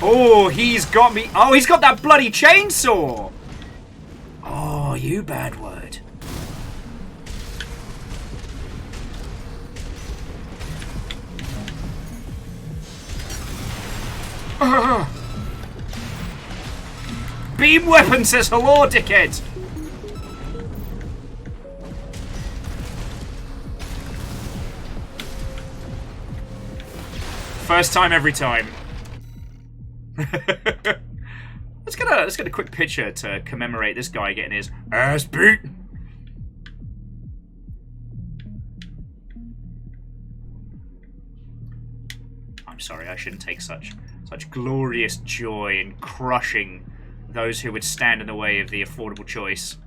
Oh, he's got me. Oh, he's got that bloody chainsaw. Oh, you bad word. Beam weapon says hello, dickhead. First time, every time. Let's get a quick picture to commemorate this guy getting his ass beat. I'm sorry, I shouldn't take such glorious joy in crushing those who would stand in the way of the affordable choice.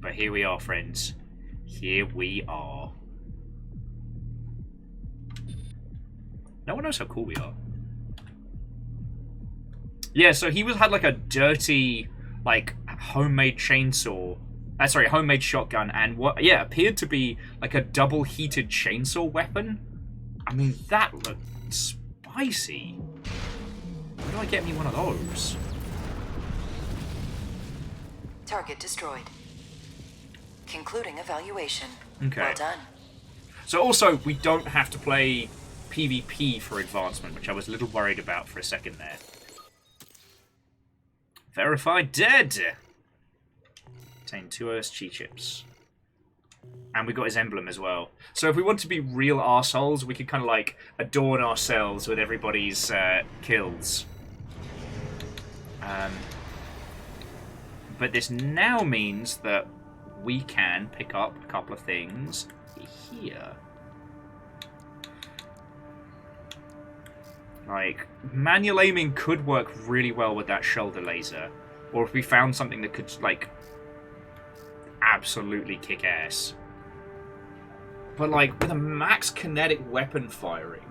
But here we are, friends. Here we are. No one knows how cool we are. Yeah, so he had like a dirty, like, homemade chainsaw. Sorry, homemade shotgun, and what? Yeah, appeared to be like a double-heated chainsaw weapon. I mean, that looked spicy. Where do I get me one of those? Target destroyed. Concluding evaluation. Okay. Well done. So also, we don't have to play PvP for advancement, which I was a little worried about for a second there. Verified dead! Obtain 2 OSG chips. And we got his emblem as well. So if we want to be real arseholes, we could kind of like adorn ourselves with everybody's kills. But this now means that we can pick up a couple of things here. Like, manual aiming could work really well with that shoulder laser. Or if we found something that could, like, absolutely kick ass. But, like, with a max kinetic weapon firing.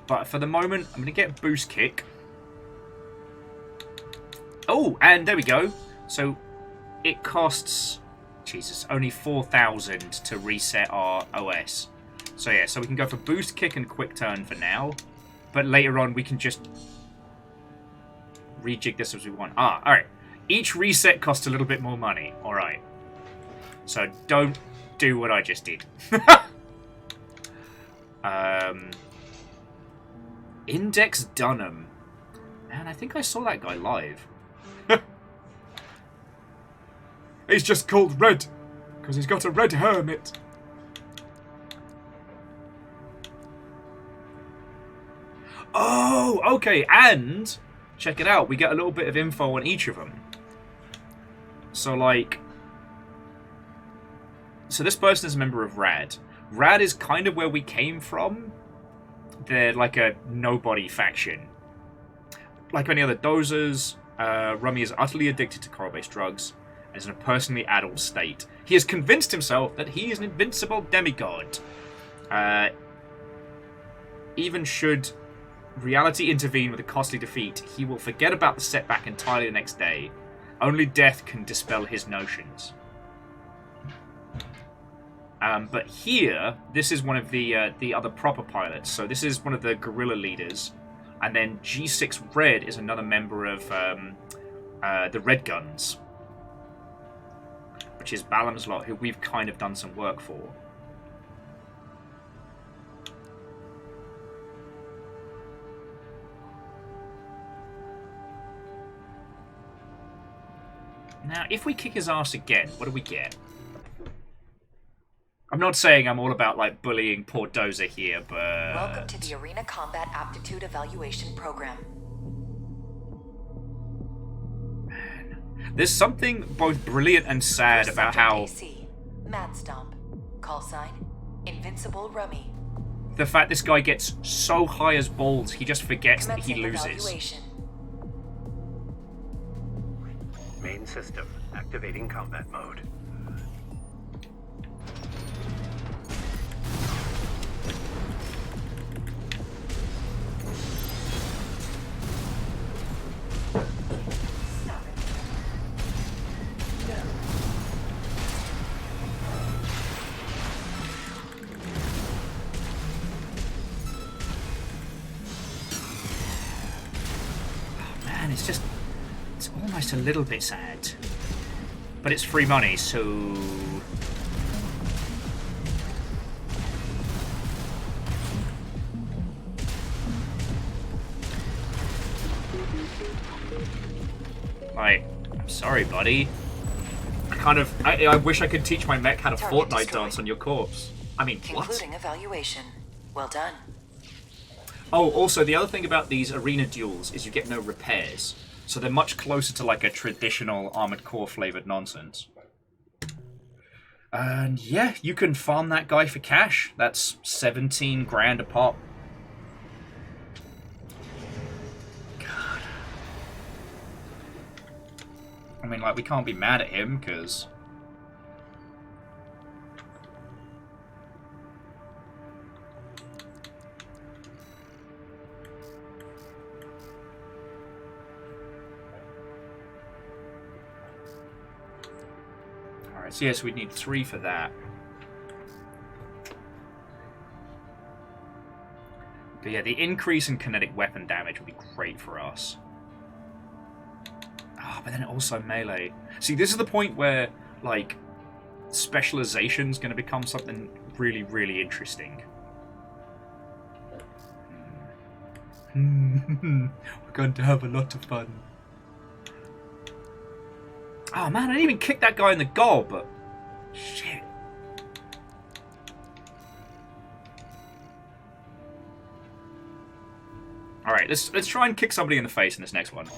But for the moment, I'm going to get boost kick. Oh, and there we go. So it costs, Jesus, only 4,000 to reset our OS. So yeah, so we can go for boost kick and quick turn for now. but later on we can just rejig this as we want. Ah, alright. Each reset costs a little bit more money. Alright. So don't do what I just did. Index Dunham. Man, I think I saw that guy live. He's just called Red, because he's got a red hermit. Oh, okay, and check it out. We get a little bit of info on each of them. So, like... So this person is a member of RAD. RAD is kind of where we came from. They're like a nobody faction. Like any other dozers, Rummy is utterly addicted to coral-based drugs and is in a personally adult state. He has convinced himself that he is an invincible demigod. Even should reality intervene with a costly defeat, he will forget about the setback entirely the next day. Only death can dispel his notions. But here, this is one of the other proper pilots. So this is one of the guerrilla leaders. And then G6 Red is another member of the Red Guns. Which is Balam's lot, who we've kind of done some work for. Now, if we kick his ass again, what do we get? I'm not saying I'm all about, like, bullying poor Dozer here, but... Welcome to the Arena Combat Aptitude Evaluation Program. Man. There's something both brilliant and sad about how... AC, Mad Stomp. Call sign, Invincible Rummy. The fact this guy gets so high as balls, he just forgets that he loses. Evaluation. Main system activating combat mode. Man, it's just... It's almost a little bit sad. But it's free money, so... Like, I'm sorry, buddy. I wish I could teach my mech how to Target Fortnite destroyed. dance on your corpse. I mean, what? Concluding evaluation. Well done. Oh, also, the other thing about these arena duels is you get no repairs. So they're much closer to like a traditional Armored Core flavored nonsense. And yeah, you can farm that guy for cash. That's 17 grand a pop. God. I mean, like, we can't be mad at him, because... Alright, so yes, we'd need 3 for that. But yeah, the increase in kinetic weapon damage would be great for us. Ah, but then also melee. See, this is the point where, like, specialization's going to become something really, really interesting. We're going to have a lot of fun. Oh man, I didn't even kick that guy in the goal, but... Shit. Alright, let's try and kick somebody in the face in this next one.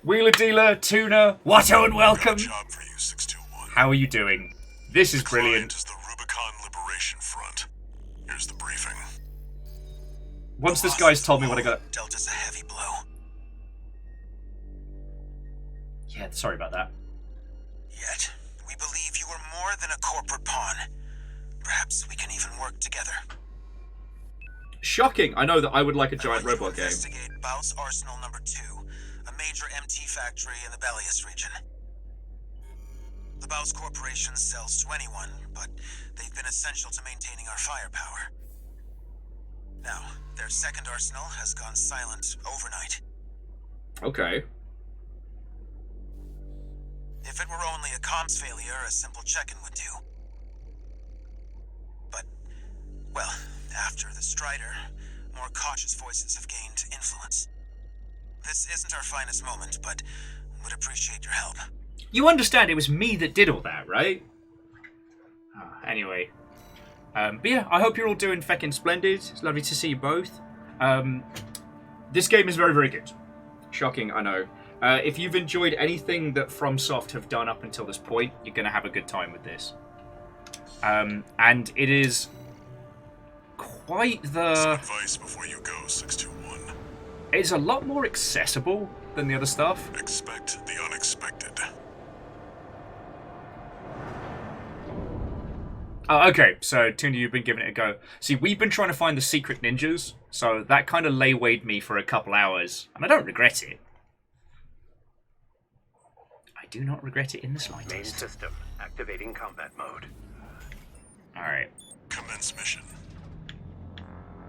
Wheeler Dealer, Tuna, Watto and welcome! Job for you, 621. How are you doing? This is brilliant. Client is the Rubicon Liberation Front. Here's the briefing. Once this guy's told me what I got... Dealt us a heavy blow. Yeah, sorry about that. Yet, we believe you are more than a corporate pawn. Perhaps we can even work together. Shocking! I know that I would like a giant I want you to robot game. investigate Baus Arsenal number 2, a major MT factory in the Bellius region. The Baus Corporation sells to anyone, but they've been essential to maintaining our firepower. Now, their second arsenal has gone silent overnight. Okay. If it were only a comms failure, a simple check-in would do. But, well, after the Strider, more cautious voices have gained influence. This isn't our finest moment, but would appreciate your help. You understand it was me that did all that, right? Anyway. But yeah, I hope you're all doing feckin' splendid. It's lovely to see you both. This game is very, very good. Shocking, I know. If you've enjoyed anything that FromSoft have done up until this point, you're going to have a good time with this. And it is quite the... Some advice before you go, 621. It's a lot more accessible than the other stuff. Expect the unexpected. Oh, okay, so Tuna, you've been giving it a go. See, we've been trying to find the secret ninjas, so that kind of laywayed me for a couple hours, and I don't regret it. I do not regret it in the Main slightest. system activating combat mode. Alright. Commence mission.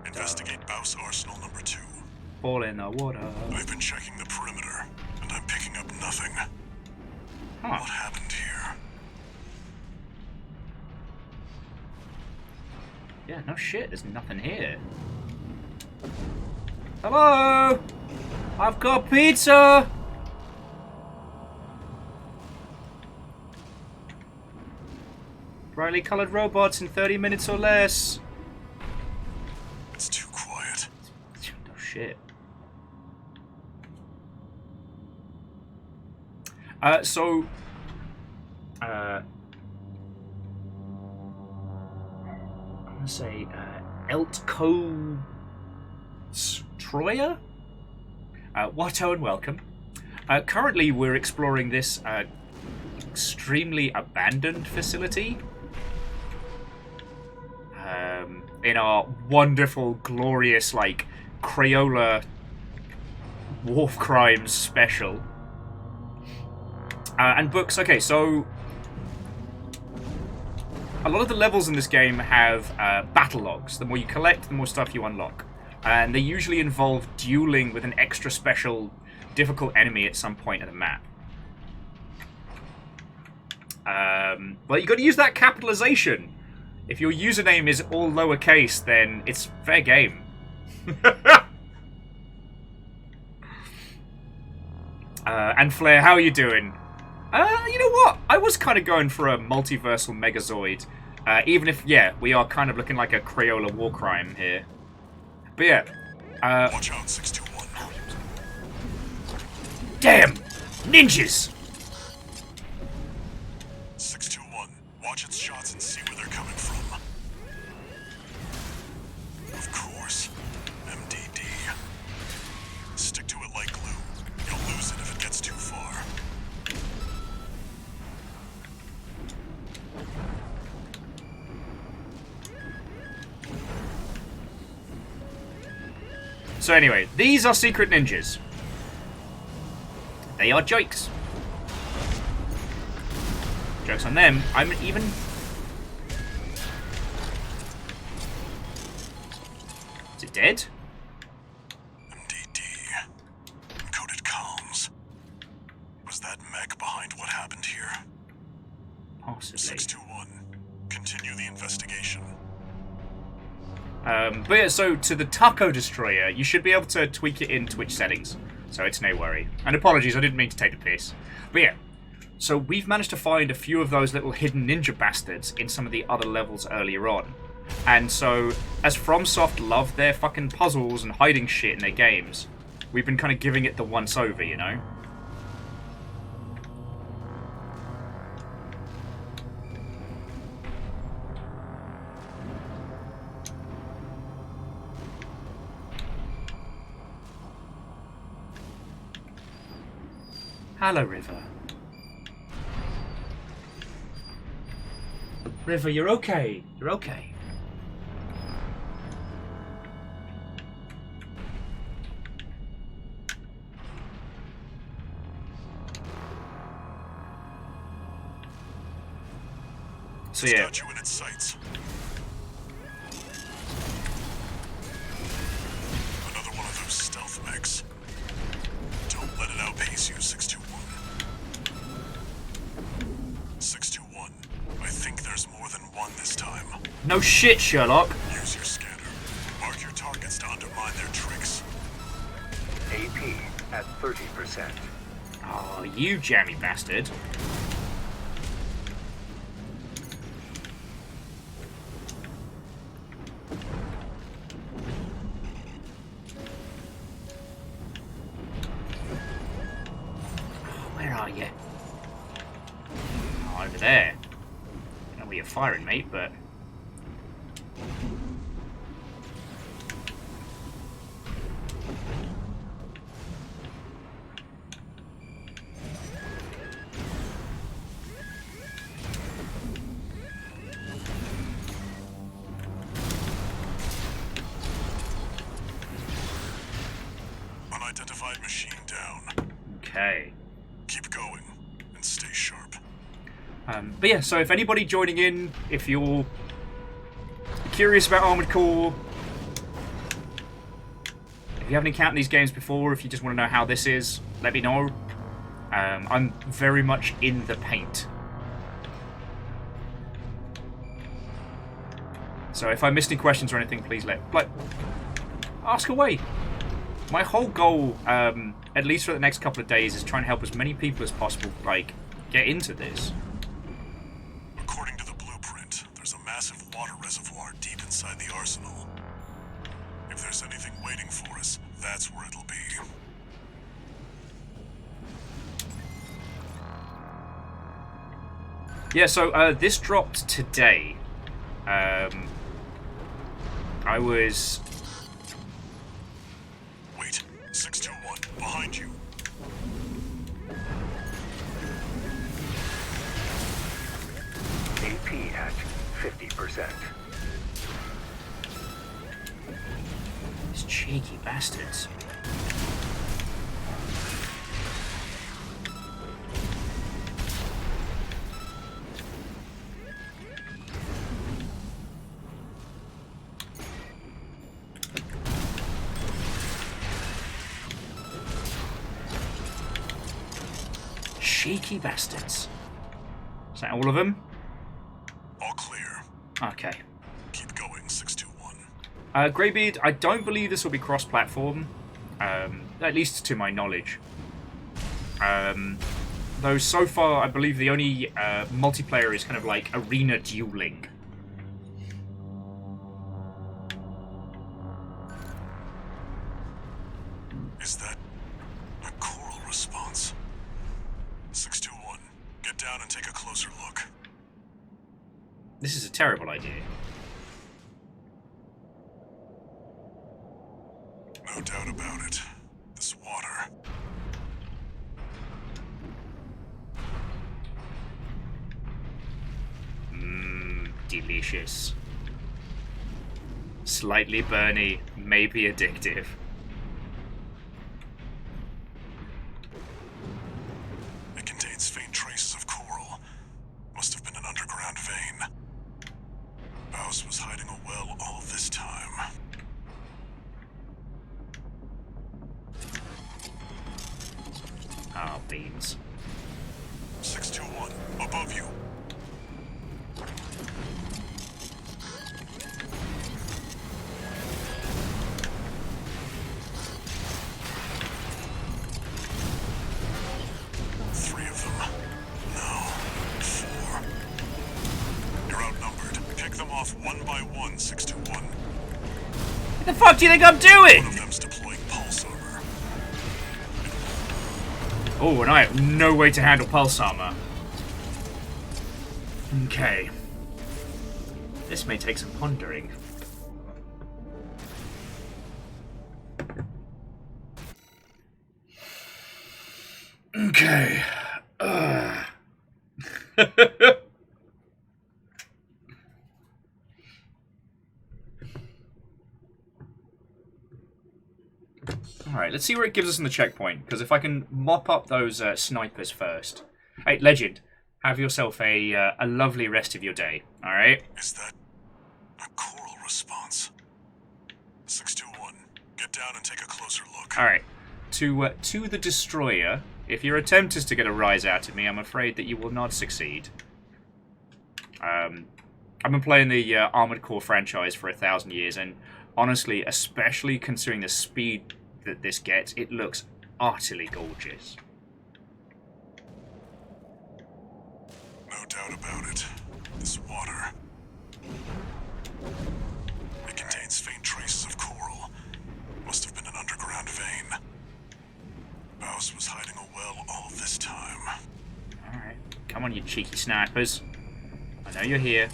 Investigate Baus Arsenal number 2. Fall in the water. I've been checking the perimeter, and I'm picking up nothing. Huh. What happened here? Yeah, no shit, there's nothing here. Hello? I've got pizza! Brightly coloured robots in 30 minutes or less. It's too quiet. No shit. I'm gonna say Eltco Troya? Watto and welcome. Currently we're exploring this extremely abandoned facility. In our wonderful, glorious, like, Crayola Wharf Crimes special. And books. Okay, so a lot of the levels in this game have battle logs. The more you collect, the more stuff you unlock. And they usually involve dueling with an extra special, difficult enemy at some point of the map. Well, you got to use that capitalization. If your username is all lowercase, then it's fair game. And Flair, how are you doing? You know what? I was kind of going for a multiversal Megazord. Even if, yeah, we are kind of looking like a Crayola war crime here. But yeah. Watch out, 621. Damn! Ninjas! 621. Watch its shots and see where they're coming from. Of course. MDD. Stick to it like glue. You'll lose it if it gets too far. So anyway, these are secret ninjas. They are jokes. Jokes on them. I'm even... Is it dead? MDD. Encoded comms. Was that mech behind what happened here? Possibly. 621. Continue the investigation. But yeah, so to the Taco Destroyer, you should be able to tweak it in Twitch settings. So it's no worry. And apologies, I didn't mean to take the piss. But yeah, so we've managed to find a few of those little hidden ninja bastards in some of the other levels earlier on. And so, as FromSoft love their fucking puzzles and hiding shit in their games, we've been kind of giving it the once over, you know? Hello, River. River, you're okay. You're okay. So yeah. Got you in its sights. No shit, Sherlock. Use your scanner. Mark your targets to undermine their tricks. AP at 30%. Oh, you jammy bastard. Where are you? Oh, over there. I don't know where you're firing, mate, but... Unidentified machine down. Okay. Keep going and stay sharp. But yeah, so if anybody joining in, if you're curious about Armored Core, if you haven't encountered these games before, if you just want to know how this is, let me know. I'm very much in the paint. So if I missed any questions or anything, please ask away. My whole goal, at least for the next couple of days, is trying to help as many people as possible, get into this. According to the blueprint, there's a massive water reservoir deep inside the arsenal. If there's anything waiting for us, that's where it'll be. Yeah, so this dropped today. I was... Wait, 621, behind you. AP at 50%. These cheeky bastards. Cheeky bastards. Is that all of them? All clear. Okay. Keep going, 621. Greybeard, I don't believe this will be cross-platform, at least to my knowledge. Though so far, I believe the only multiplayer is kind of like arena dueling. Is that a choral response? 621, get down and take a closer look. This is a terrible idea. No doubt about it. This water. Delicious. Slightly burny, maybe addictive. It contains faint traces of coral. Must have been an underground vein. Baus was hiding a well all this time. Oh, beans. 621, above you. Three of them. No, four. You're outnumbered. Pick them off one by one, 621. What the fuck do you think I'm doing? One of them's deploying pulse armor. Oh, and I have no way to handle pulse armor. Okay. This may take some pondering. Okay. Alright, let's see where it gives us in the checkpoint, because if I can mop up those snipers first. Hey, Legend, have yourself a lovely rest of your day, alright? Is that a choral response? 621, get down and take a closer look. Alright, to the Destroyer, if your attempt is to get a rise out of me, I'm afraid that you will not succeed. I've been playing the Armored Core franchise for 1,000 years, and honestly, especially considering the speed that this gets, it looks utterly gorgeous. No doubt about it. This water. It contains faint traces of coral. Must have been an underground vein. Baus was hiding a well all this time. Alright. Come on, you cheeky snipers. I know you're here.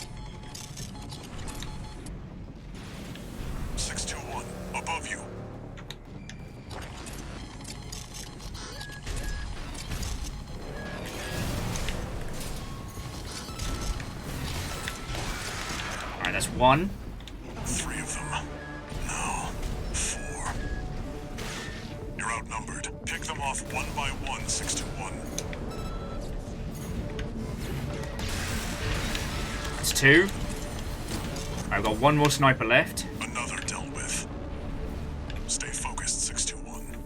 621, above you. Alright, that's one. 3 of them. No, 4. You're outnumbered. Pick them off one by one, 621. That's 2. I've got one more sniper left. Another dealt with. Stay focused, 621.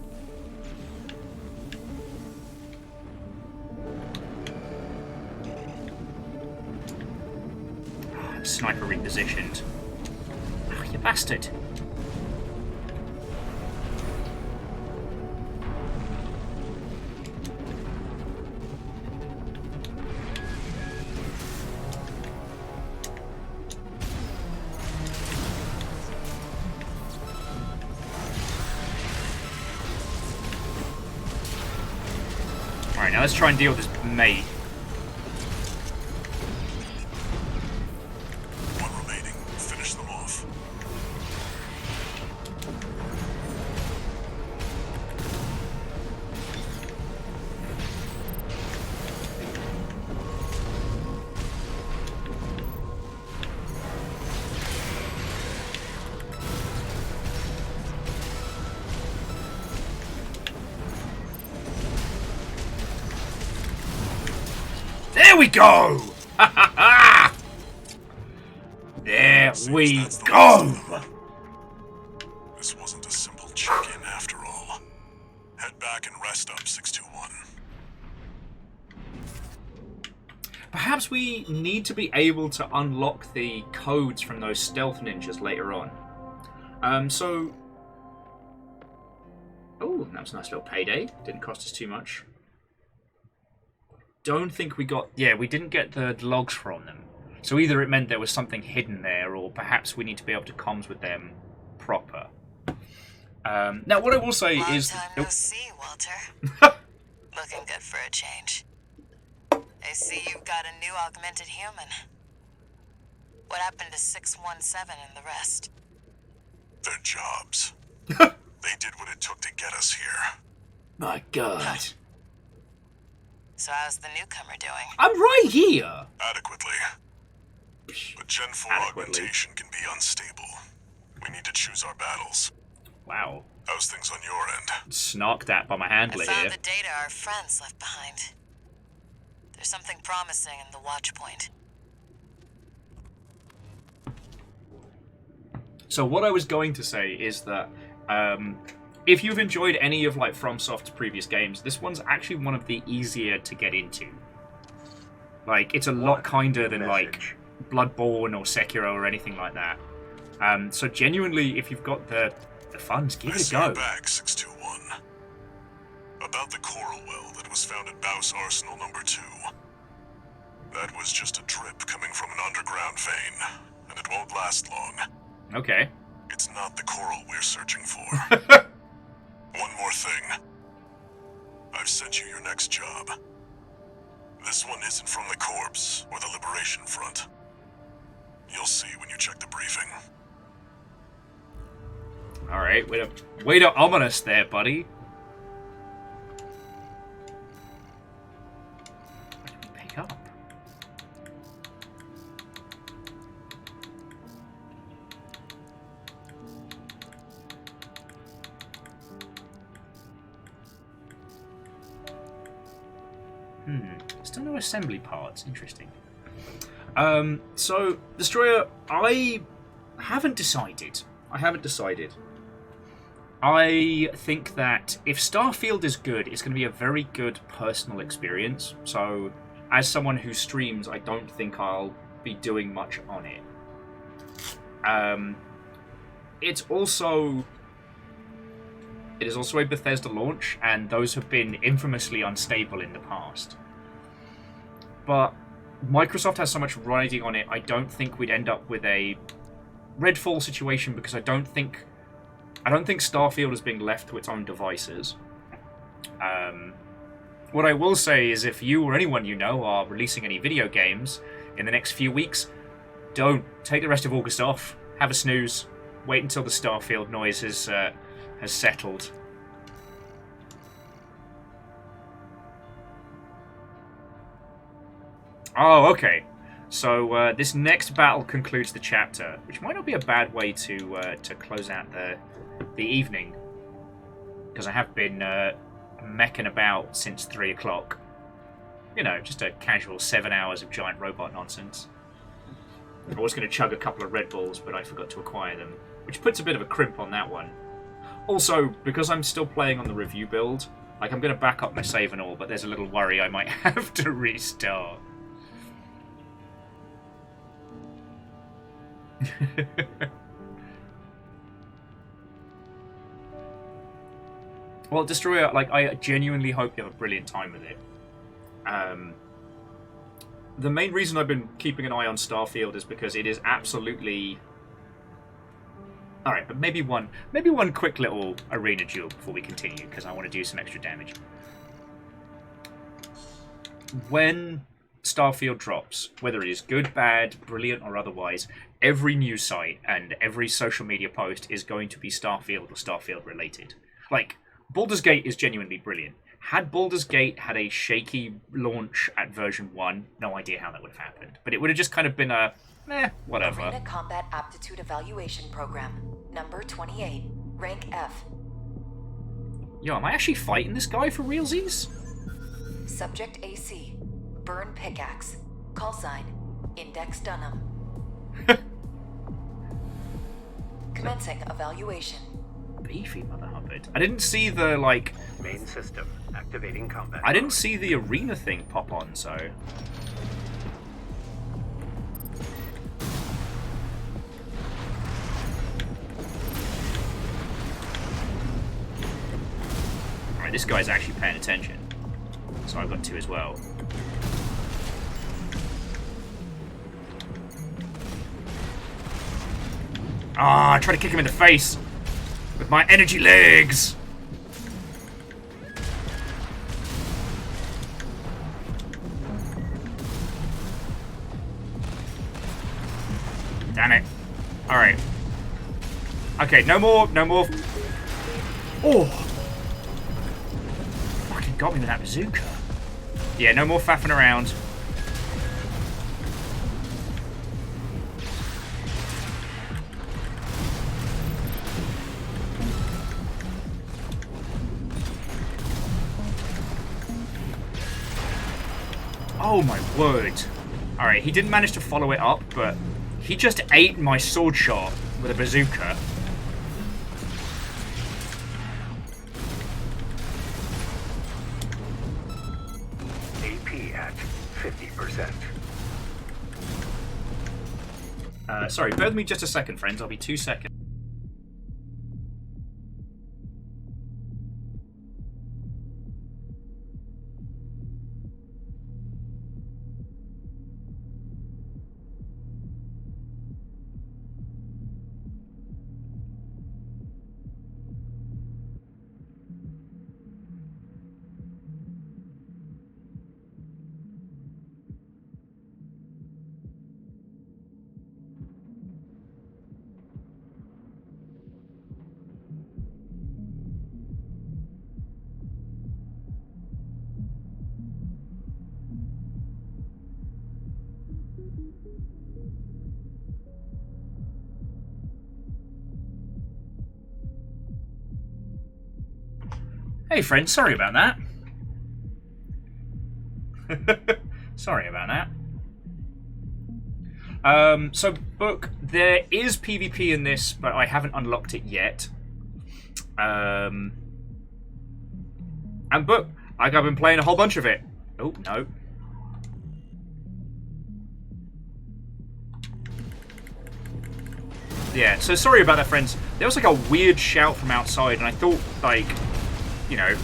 Sniper repositioned. Oh, you bastard. Alright, now let's try and deal with this mate. One remaining. Finish them off. There we go! There we go! This wasn't a simple check-in after all. Head back and rest up, 621. Perhaps we need to be able to unlock the codes from those stealth ninjas later on. Oh, that was a nice little payday. Didn't cost us too much. Don't think we got... Yeah, we didn't get the logs from them. So either it meant there was something hidden there, or perhaps we need to be able to comms with them proper. Now, what I will say Long is... time no see, Walter. Looking good for a change. I see you've got a new augmented human. What happened to 617 and the rest? Their jobs. They did what it took to get us here. My God. So how's the newcomer doing? I'm right here! Adequately. But Gen 4 augmentation can be unstable. We need to choose our battles. Wow. How's things on your end? Snarked at by my I handler found here. the data our friends left behind. There's something promising in the watch point. So what I was going to say is that if you've enjoyed any of like FromSoft's previous games, this one's actually one of the easier to get into. Like, it's a lot kinder than like Bloodborne or Sekiro or anything like that. So genuinely, if you've got the funds, give it a go. Back, 621. About the coral well that was found at Baus Arsenal number 2. That was just a drip coming from an underground vein, and it won't last long. Okay. It's not the coral we're searching for. One more thing. I've sent you your next job. This one isn't from the Corps or the Liberation Front. You'll see when you check the briefing. Alright, way to ominous there, buddy. What did we pick up? Still no assembly parts. Interesting. So, Destroyer, I haven't decided. I think that if Starfield is good, it's going to be a very good personal experience. So, as someone who streams, I don't think I'll be doing much on it. It is also a Bethesda launch, and those have been infamously unstable in the past. But Microsoft has so much riding on it, I don't think we'd end up with a Redfall situation, because I don't think Starfield is being left to its own devices. What I will say is, if you or anyone you know are releasing any video games in the next few weeks, don't take the rest of August off. Have a snooze. Wait until the Starfield noise has settled. Oh, okay. So this next battle concludes the chapter, which might not be a bad way to close out the evening, because I have been mecking about since 3 o'clock. You know, just a casual 7 hours of giant robot nonsense. I was going to chug a couple of Red Bulls, but I forgot to acquire them, which puts a bit of a crimp on that one. Also, because I'm still playing on the review build, like, I'm going to back up my save and all, but there's a little worry I might have to restart. Well, Destroyer, like, I genuinely hope you have a brilliant time with it. The main reason I've been keeping an eye on Starfield is because it is absolutely... Alright, but maybe one quick little arena duel before we continue, because I want to do some extra damage. When Starfield drops, whether it is good, bad, brilliant, or otherwise, every news site and every social media post is going to be Starfield or Starfield related. Like, Baldur's Gate is genuinely brilliant. Had Baldur's Gate had a shaky launch at version 1, no idea how that would have happened. But it would have just kind of been a, whatever. Arena Combat Aptitude Evaluation Program, number 28, rank F. Yo, am I actually fighting this guy for realsies? Subject AC, burn pickaxe, call sign, Index Dunham. Commencing evaluation. Beefy mother hubbard. I didn't see the, like... Main system activating combat. I didn't see the arena thing pop on, so... Alright, this guy's actually paying attention. So I've got 2 as well. Ah, I tried to kick him in the face with my energy legs. Damn it. Alright. Okay, no more. Oh! Fucking got me with that bazooka. Yeah, no more faffing around. Oh my word. Alright, he didn't manage to follow it up, but he just ate my sword shot with a bazooka. AP at 50%. Sorry, bear with me just a second, friends. I'll be 2 seconds. Hey friends, sorry about that. Sorry about that. So Book, there is PvP in this, but I haven't unlocked it yet. And Book, like, I've been playing a whole bunch of it. Oh, no. Yeah, so sorry about that, friends. There was like a weird shout from outside, and I thought, like, you know,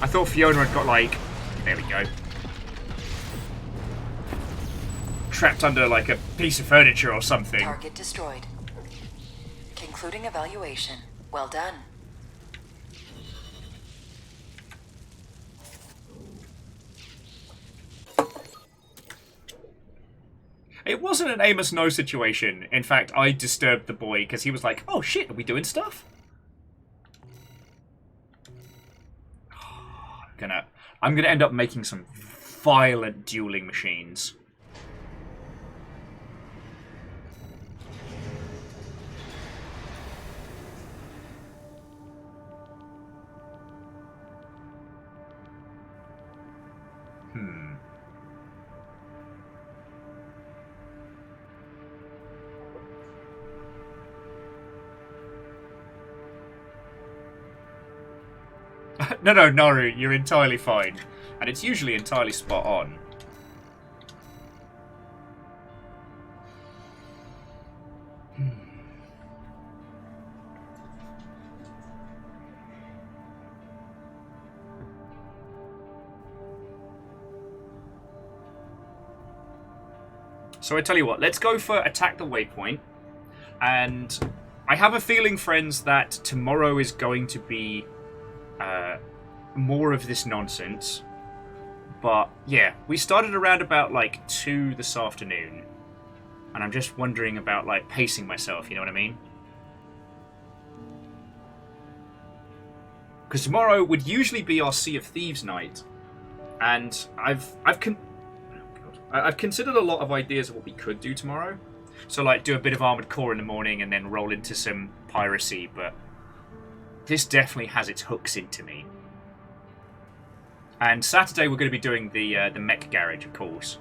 I thought Fiona had got, like, there we go, trapped under, like, a piece of furniture or something. Target destroyed. Concluding evaluation. Well done. It wasn't an Amos No situation. In fact, I disturbed the boy because he was like, oh shit, are we doing stuff? I'm gonna end up making some violent dueling machines. No, Naru, you're entirely fine. And it's usually entirely spot on. So I tell you what, let's go for attack the waypoint. And I have a feeling, friends, that tomorrow is going to be more of this nonsense. But yeah, we started around about like 2 this afternoon, and I'm just wondering about like pacing myself, you know what I mean? Because tomorrow would usually be our Sea of Thieves night, and I've considered a lot of ideas of what we could do tomorrow. So like do a bit of Armored Core in the morning and then roll into some piracy, but this definitely has its hooks into me. And Saturday we're going to be doing the mech garage, of course.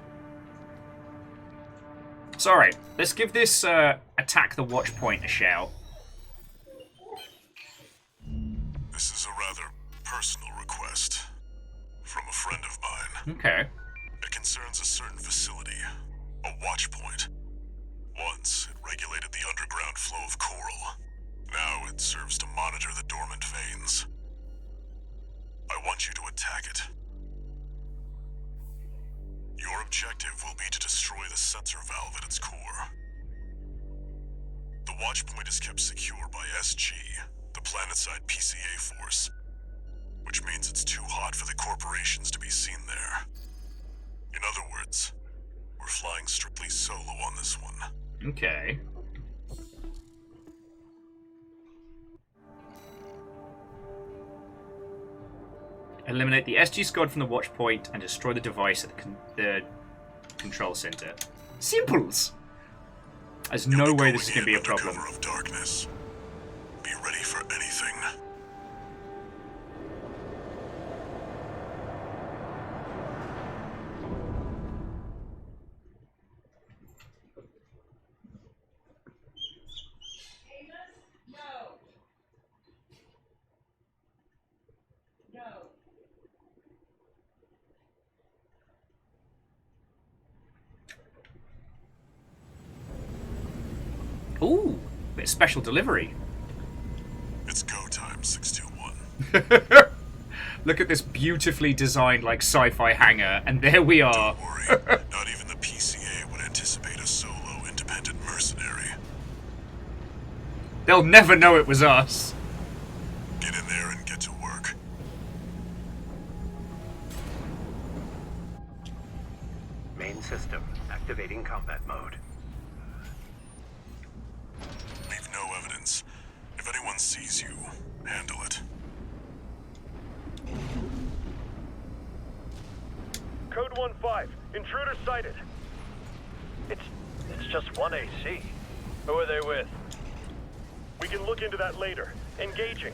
So alright, let's give this attack the watch point a shout. This is a rather personal request from a friend of mine. Okay. It concerns a certain facility, a watch point. Once, it regulated the underground flow of coral. Now it serves to monitor the dormant veins. I want you to attack it. Your objective will be to destroy the sensor valve at its core. The watch point is kept secure by SG, the planetside PCA force, which means it's too hot for the corporations to be seen there. In other words, we're flying strictly solo on this one. Okay. Eliminate the SG squad from the watch point and destroy the device at the control center. Simples! There's no way this is going to be a problem. Cover of darkness. Be ready for anything. Ooh, bit of special delivery. It's go time, 621. Look at this beautifully designed, like, sci-fi hangar, and there we are. Don't worry, not even the PCA would anticipate a solo, independent mercenary. They'll never know it was us. Get in there and get to work. Main system activating combat mode. Leave no evidence. If anyone sees you, handle it. Code 1-5. Intruder sighted. It's just one AC. Who are they with? We can look into that later. Engaging.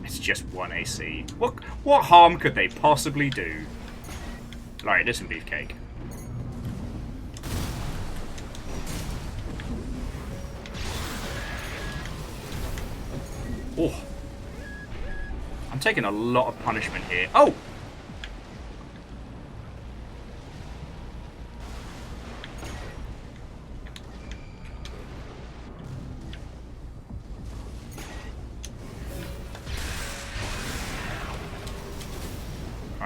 It's just one AC. What harm could they possibly do? Alright, listen, Beefcake. Oh. I'm taking a lot of punishment here. Oh!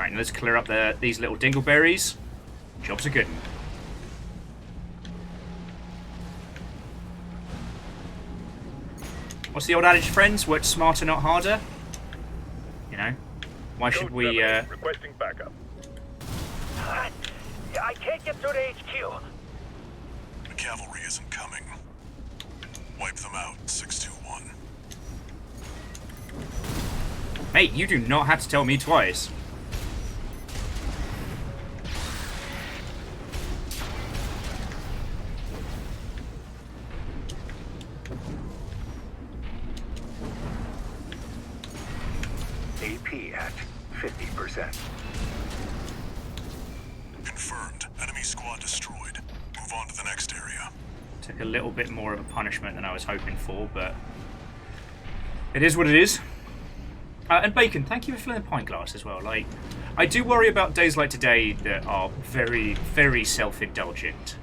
Alright, let's clear up these little dingleberries. Jobs are good. What's the old adage, friends? Work smarter, not harder. You know? Why should we, Requesting backup. Yeah, I can't get through to HQ. The cavalry isn't coming. Wipe them out, 621. Mate, you do not have to tell me twice. AP at 50%. Confirmed. Enemy squad destroyed. Move on to the next area. Took a little bit more of a punishment than I was hoping for, but it is what it is. And Bacon, thank you for filling the pint glass as well. Like, I do worry about days like today that are very, very self-indulgent.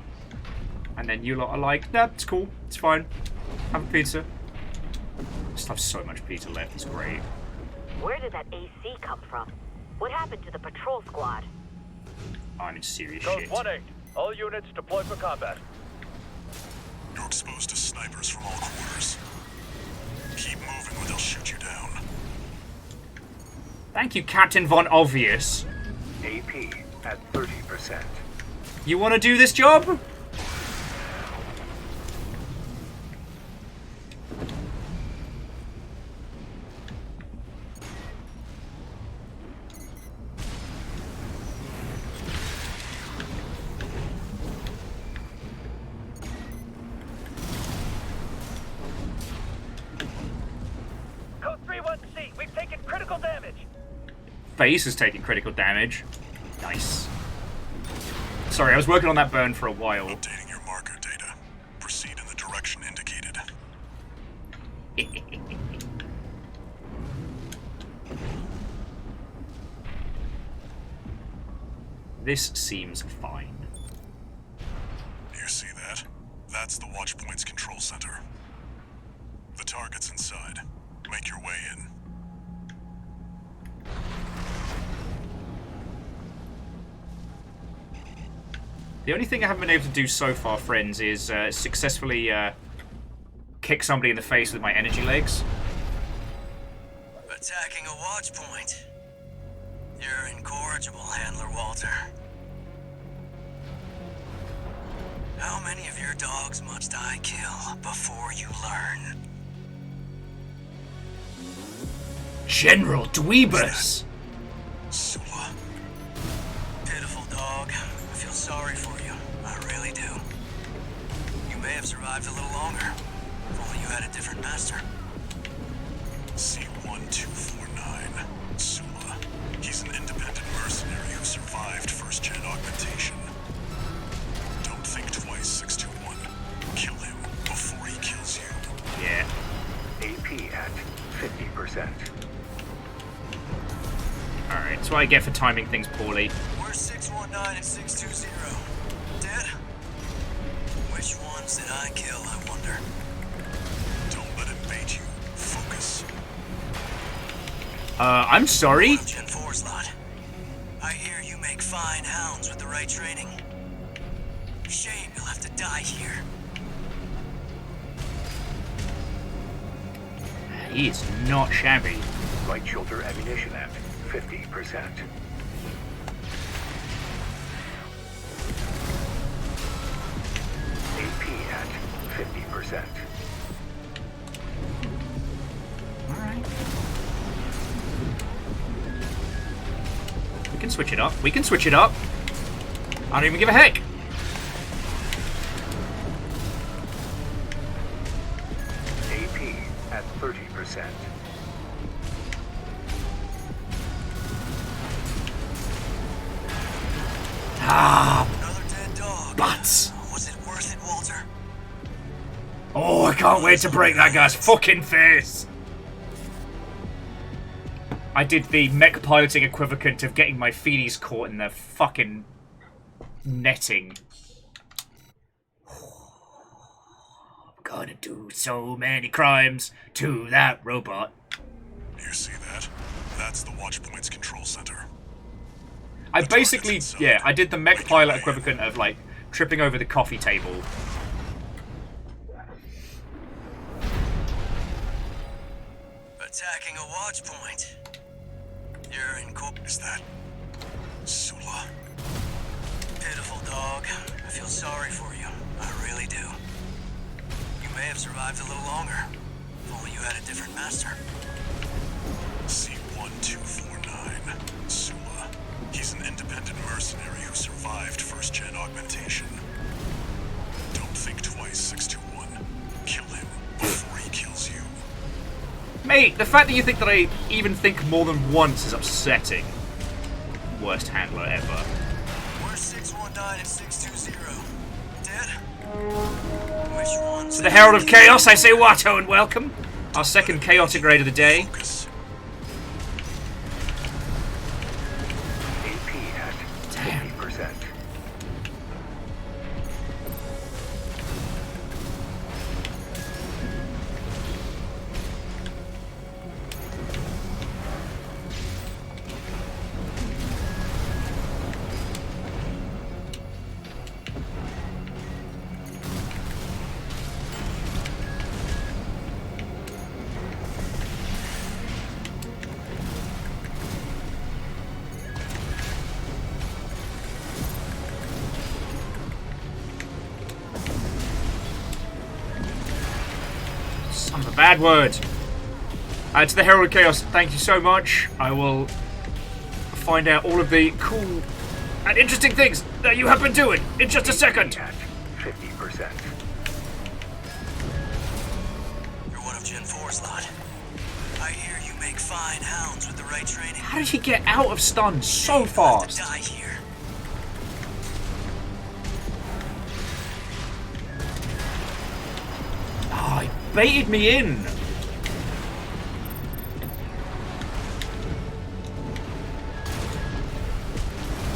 And then you lot are like, nah, it's cool, it's fine. Have a pizza. I still have so much pizza left, it's great. Where did that AC come from? What happened to the patrol squad? I'm in serious Code shit. 1-8. All units deployed for combat. You're exposed to snipers from all quarters. Keep moving or they'll shoot you down. Thank you, Captain Von Obvious. AP at 30%. You want to do this job? Code 3-1C. We've taken critical damage. Base is taking critical damage. Nice. Sorry, I was working on that burn for a while. Updating your marker data. Proceed in the direction indicated. This seems fine. You see that? That's the Watchpoint's control center. The target's inside. Make your way in. The only thing I haven't been able to do so far, friends, is successfully kick somebody in the face with my energy legs. Attacking a watch point. You're incorrigible, Handler Walter. How many of your dogs must I kill before you learn? General Dweebus! Sula. Pitiful dog. I feel sorry for you. I really do. You may have survived a little longer. If only you had a different master. C-1249. Sula. He's an independent mercenary who survived first-gen augmentation. Don't think twice, 621. Kill him before he kills you. Yeah. AP at 50%. Alright, that's what I get for timing things poorly. Where's 619 and 620? Dead? Which ones did I kill, I wonder? Don't let him bait you. Focus. I'm sorry? Gen 4's lot. I hear you make fine hounds with the right training. Shame you'll have to die here. He is not shabby. Right shoulder ammunition at 50%. AP at 50%. Alright. We can switch it up. We can switch it up. I don't even give a heck. AP at 30%. Ah, Another dead dog. butts. Was it worth it, Walter? Oh, I can't wait to break that guy's fucking face. I did the mech piloting equivalent of getting my feeties caught in the fucking netting. I'm gonna do so many crimes to that robot. You see that? That's the Watchpoint's control center. I basically, yeah, I did the mech pilot equivalent of, like, tripping over the coffee table. Attacking a watch point. You're in Is that Sula? Pitiful dog. I feel sorry for you. I really do. You may have survived a little longer. If only you had a different master. C-1249. Sula. He's an independent mercenary who survived first-gen augmentation. Don't think twice, 621. Kill him before he kills you. Mate, the fact that you think that I even think more than once is upsetting. Worst handler ever. Where's 619 and 620? Dead? Which one's To the Herald of Chaos, I say Watto and welcome. Our second chaotic raid of the day. Focus. AP at 50%. Son of a bad word. To the Herald of Chaos, thank you so much. I will find out all of the cool and interesting things that you have been doing in just a second. At 50%. You're one of Gen 4's lot. I hear you make fine hounds with the right training. How did he get out of stun so You have to fast? die here. Oh, he baited me in.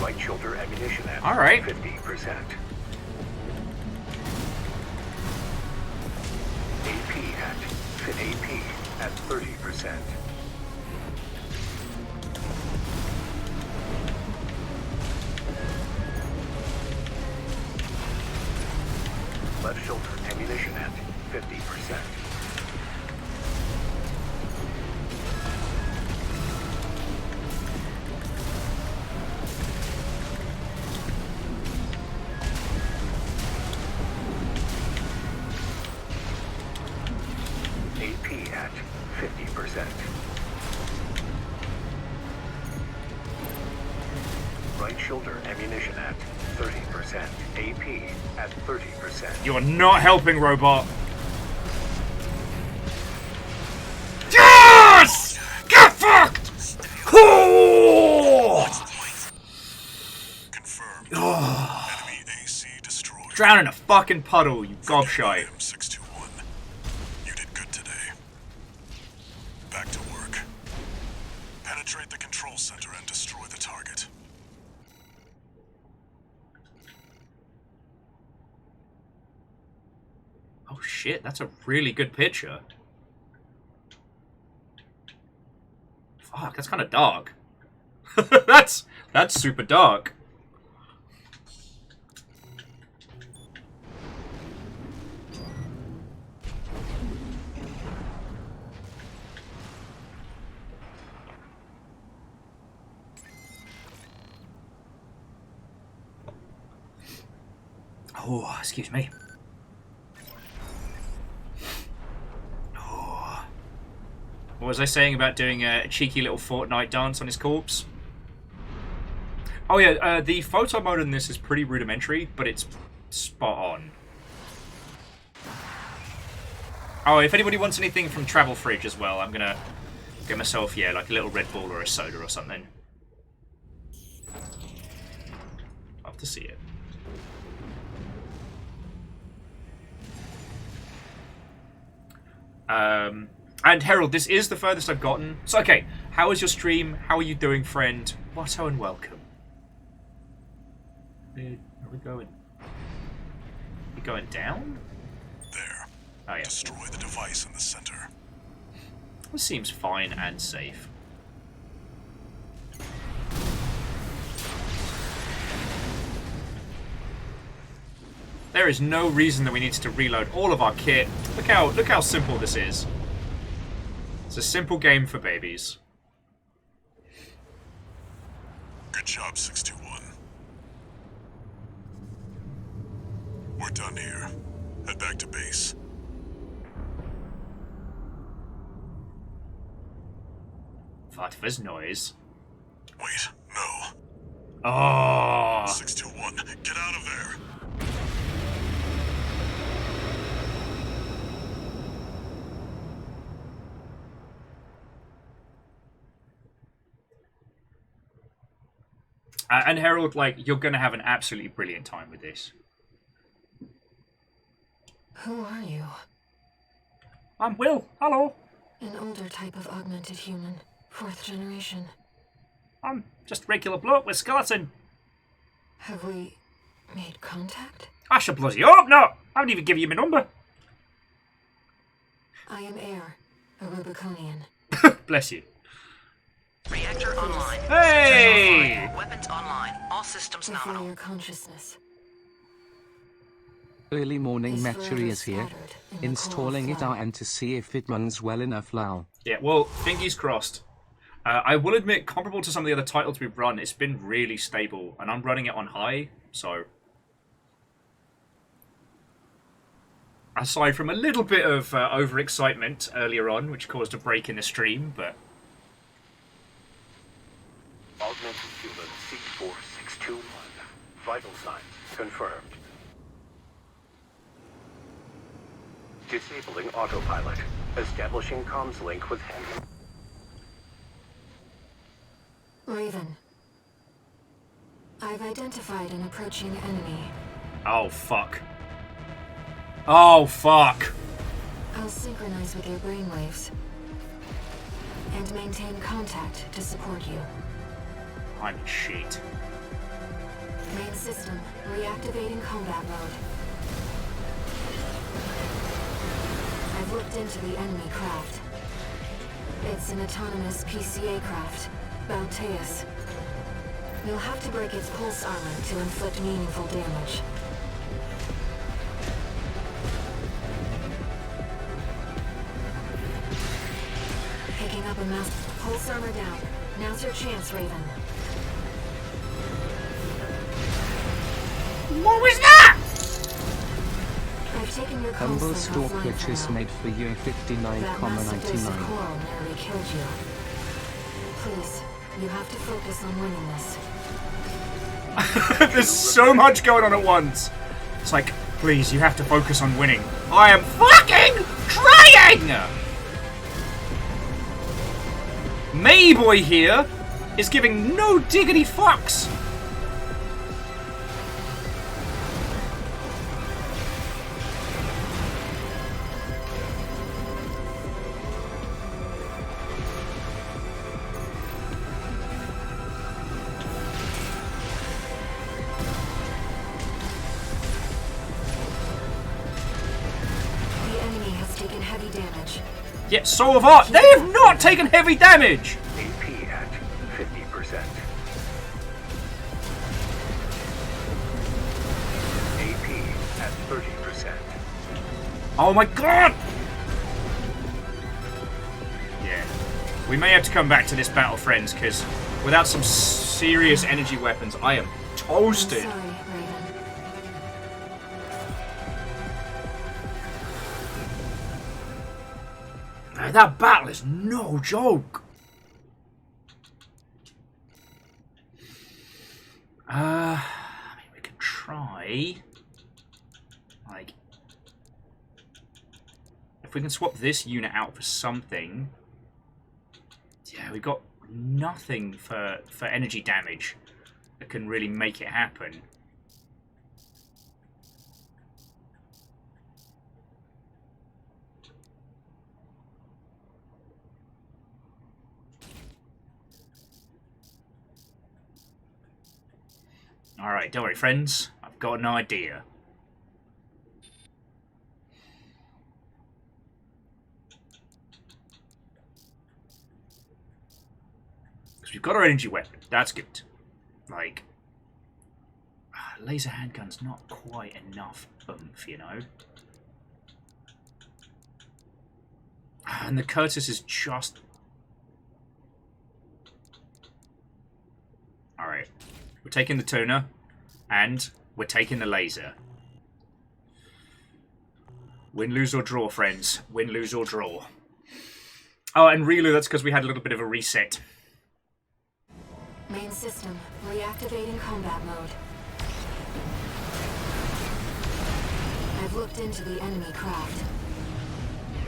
Right shoulder ammunition at All right. 50%. AP at 30%. Left shoulder ammunition at 50%. AP at 50%. Right shoulder ammunition at 30%. AP at 30%. You are not helping, robot. Yes! Get fucked! Oh! Confirmed. Enemy AC destroyed. Drown in a fucking puddle, you gobshite. M621. You did good today. Back to work. Penetrate the control center and destroy the target. Oh shit, that's a really good picture. Fuck, that's kind of dark. that's super dark. Oh, excuse me. Oh. What was I saying about doing a cheeky little Fortnite dance on his corpse? Oh yeah, the photo mode in this is pretty rudimentary, but it's spot on. Oh, if anybody wants anything from Travel Fridge as well, I'm gonna get myself, yeah, like a little Red Bull or a soda or something. Love to see it. And Herald, this is the furthest I've gotten. So, okay, how was your stream? How are you doing, friend? Watto and welcome. Are we going? We going down? There. Oh, yeah. Destroy the device in the center. This seems fine and safe. There is no reason that we needed to reload all of our kit. Look how simple this is. It's a simple game for babies. Good job, 621. We're done here. Head back to base. What was noise? Wait, no. Oh. 621, get out of there! And Harold, like, you're going to have an absolutely brilliant time with this. Who are you? I'm Will. Hello. An older type of augmented human. 4th generation. I'm just regular bloke with skeleton. Have we made contact? I should bloody hope not. I haven't even given you my number. I am Air, a Rubiconian. Bless you. Reactor online. Hey! Weapons online. All systems Before nominal. your consciousness. Early morning Is Metri forever is here. scattered in the Installing cold it flow. out and to see if it runs well enough now. Yeah, well, fingers crossed. I will admit, comparable to some of the other titles we've run, it's been really stable, and I'm running it on high, so... Aside from a little bit of overexcitement earlier on, which caused a break in the stream, but... Augmented human C4621. Vital signs confirmed. Disabling autopilot. Establishing comms link with Henry. Raven. I've identified an approaching enemy. Oh, fuck. Oh, fuck. I'll synchronize with your brainwaves. And maintain contact to support you. I'm in shit. Main system, reactivating combat mode. I've looked into the enemy craft. It's an autonomous PCA craft, Balteus. You'll have to break its pulse armor to inflict meaningful damage. Picking up a mass pulse armor down. Now's your chance, Raven. What was that? I've taken your Humble console store offline purchase for now. made for you That massive dose of 59,99. coral nearly killed you. Please, you have to focus on winning this. There's so much going on at once. It's like, please, you have to focus on winning. I am fucking trying! Mayboy here is giving no diggity fucks. The enemy has taken heavy damage. Yeah, so have I. They have not taken heavy damage. AP at 50%. AP at 30%. Oh my god! Yeah. We may have to come back to this battle, friends, because without some serious energy weapons, I am toasted. I'm sorry, Raven. Man, that battle is no joke. I mean, we could try. Like, if we can swap this unit out for something. Yeah, we got nothing for energy damage that can really make it happen. Alright, don't worry, friends. I've got an idea. Because we've got our energy weapon. That's good. Like, laser handgun's not quite enough oomph, you know? And the Curtis is just... Alright. We're taking the tuner, and we're taking the laser. Win, lose, or draw, friends. Win, lose, or draw. Oh, and really, that's because we had a little bit of a reset. Main system, reactivating combat mode. I've looked into the enemy craft.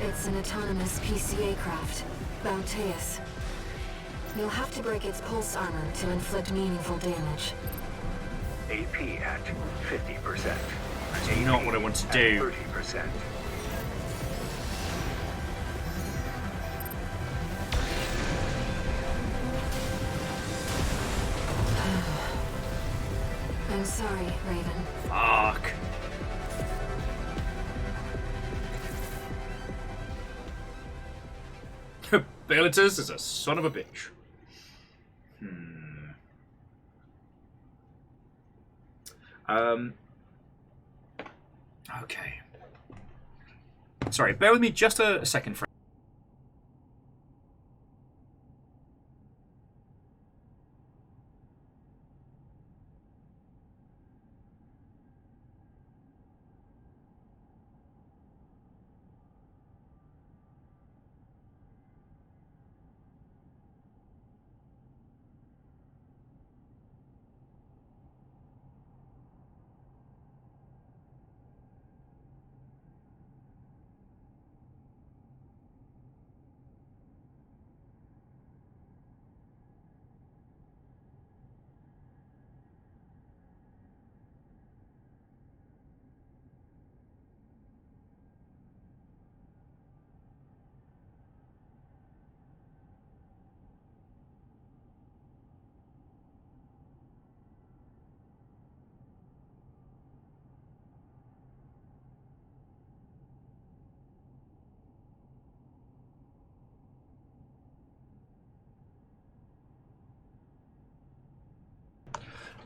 It's an autonomous PCA craft, Bauteus. You'll have to break its pulse armor to inflict meaningful damage. AP at 50%. That's not what I want to do. 30%. I'm sorry, Raven. Fuck. Bellatus is a son of a bitch. Okay. Sorry, bear with me just a second, friend.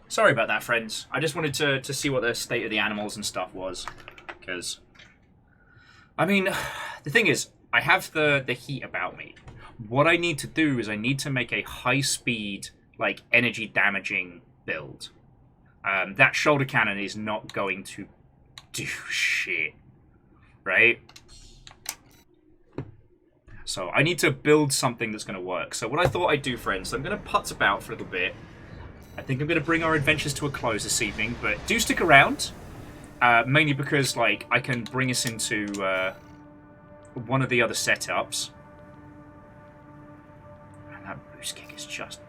Sorry about that, friends. I just wanted to see what the state of the animals and stuff was. Because, I mean, the thing is, I have the heat about me. What I need to do is I need to make a high-speed, like, energy-damaging build. That shoulder cannon is not going to do shit. Right? So I need to build something that's going to work. So what I thought I'd do, friends, I'm going to putz about for a little bit. I think I'm going to bring our adventures to a close this evening, but do stick around. Mainly because, like, I can bring us into one of the other setups. And that boost kick is just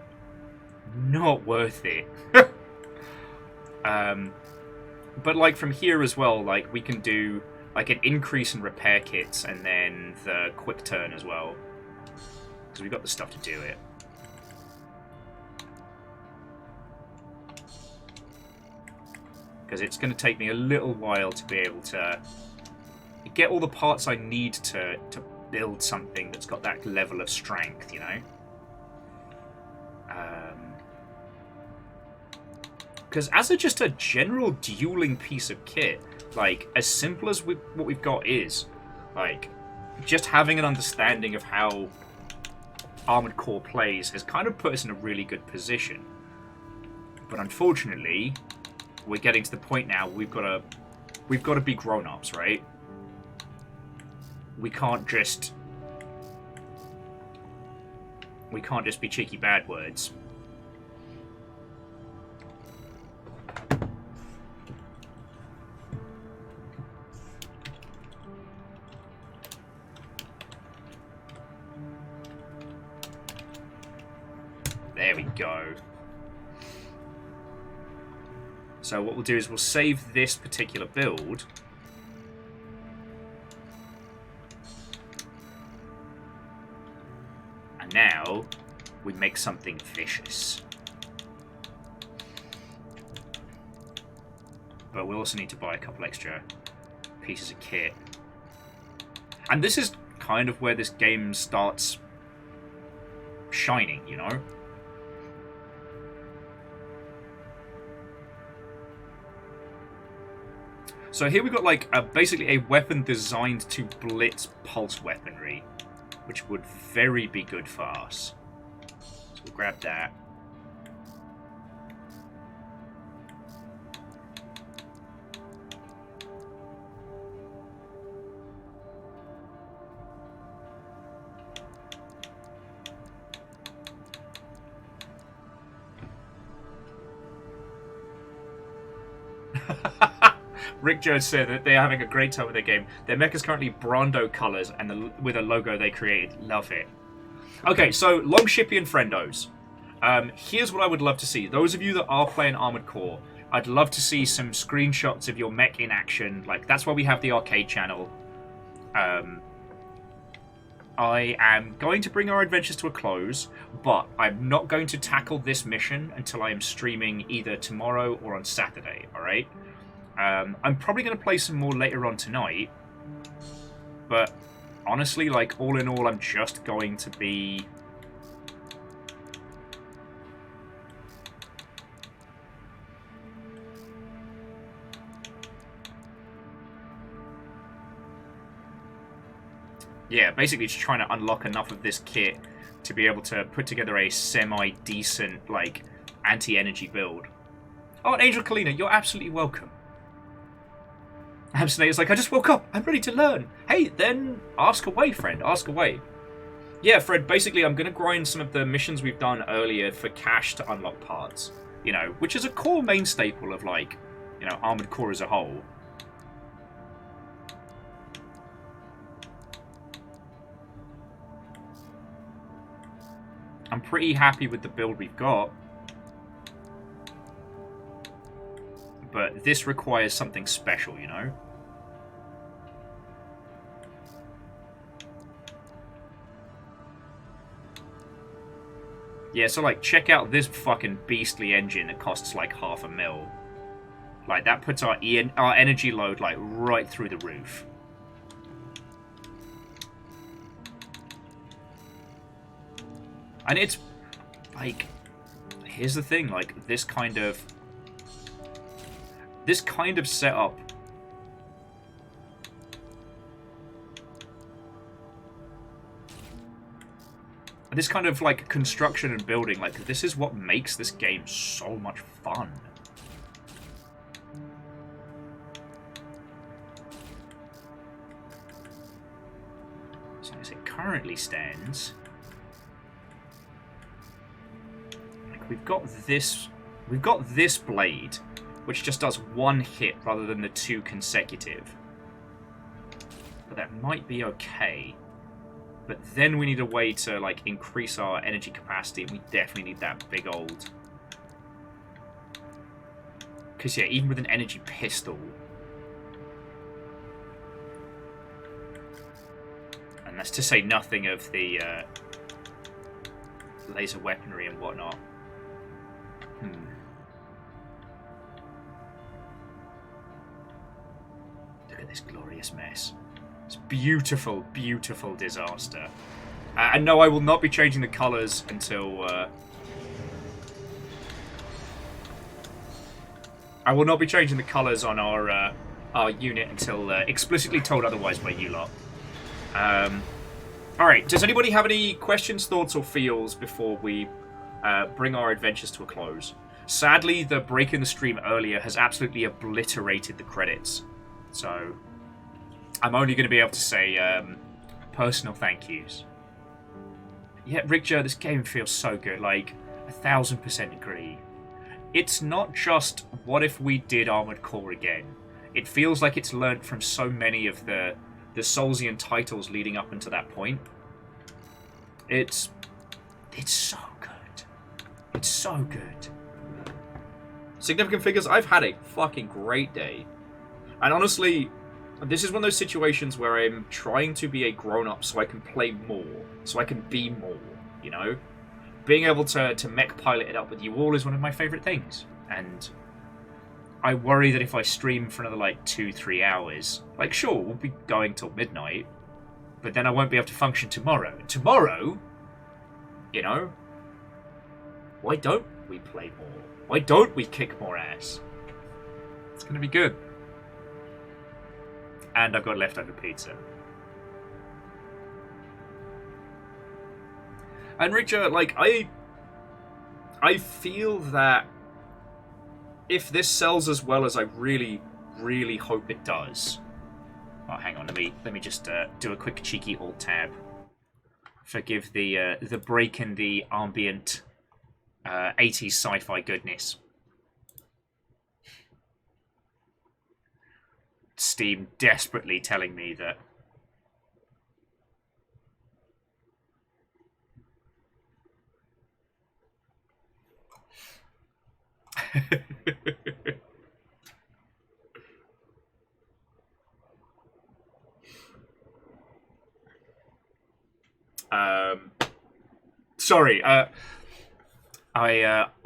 not worth it. But, like, from here as well, like, we can do, like, an increase in repair kits and then the quick turn as well. Because we've got the stuff to do it. Because it's going to take me a little while to be able to get all the parts I need to build something that's got that level of strength, you know? Because as just a general dueling piece of kit, like, as simple as what we've got is, like, just having an understanding of how Armored Core plays has kind of put us in a really good position. But unfortunately, we're getting to the point now we've got to be grown-ups, right? We can't just be cheeky bad words. There we go. So what we'll do is we'll save this particular build. And now we make something vicious. But we'll also need to buy a couple extra pieces of kit. And this is kind of where this game starts shining, you know? So here we've got like basically a weapon designed to blitz pulse weaponry, which would very be good for us. So we'll grab that. Rick Jones said that they're having a great time with their game. Their mech is currently Brando colors and with a logo they created. Love it. Okay, so Longshippy and Friendos. Here's what I would love to see. Those of you that are playing Armored Core, I'd love to see some screenshots of your mech in action. Like, that's why we have the arcade channel. I am going to bring our adventures to a close, but I'm not going to tackle this mission until I am streaming either tomorrow or on Saturday, alright? I'm probably going to play some more later on tonight, but honestly, like, all in all, I'm just going to be... yeah, basically just trying to unlock enough of this kit to be able to put together a semi-decent, like, anti-energy build. Oh, and Angel Kalina, you're absolutely welcome. Absinate's like, I just woke up. I'm ready to learn. Hey, then ask away, friend. Ask away. Yeah, Fred, basically I'm going to grind some of the missions we've done earlier for cash to unlock parts. You know, which is a core main staple of, like, you know, Armored Core as a whole. I'm pretty happy with the build we've got. But this requires something special, you know? Yeah, so, like, check out this fucking beastly engine that costs, like, $500,000. Like, that puts our energy load, like, right through the roof. And it's, like, here's the thing, like, this kind of setup, this kind of, like, construction and building, like, this is what makes this game so much fun. So as it currently stands, like, we've got this blade, which just does one hit rather than the 2 consecutive. But that might be okay. But then we need a way to, like, increase our energy capacity. We definitely need that big old... because, yeah, even with an energy pistol... and that's to say nothing of the laser weaponry and whatnot. Look at this glorious mess. It's beautiful, beautiful disaster. And no, I will not be changing the colours until... I will not be changing the colours on our unit until explicitly told otherwise by you lot. Alright, does anybody have any questions, thoughts, or feels before we bring our adventures to a close? Sadly, the break in the stream earlier has absolutely obliterated the credits. So, I'm only going to be able to say personal thank yous. Yeah, Rick Joe, this game feels so good. Like, 1000% agree. It's not just, what if we did Armored Core again? It feels like it's learnt from so many of the Soulsian titles leading up until that point. It's so good. It's so good. Significant figures, I've had a fucking great day. And honestly, this is one of those situations where I'm trying to be a grown-up so I can play more, so I can be more, you know? Being able to mech pilot it up with you all is one of my favourite things. And I worry that if I stream for another, like, 2-3 hours, like, sure, we'll be going till midnight, but then I won't be able to function tomorrow. And tomorrow, you know, why don't we play more? Why don't we kick more ass? It's going to be good. And I've got leftover pizza. And Richard, like, I feel that if this sells as well as I really, really hope it does. Oh, hang on, let me just do a quick cheeky alt tab. Forgive the break in the ambient 80s sci-fi goodness. Steam desperately telling me that sorry, I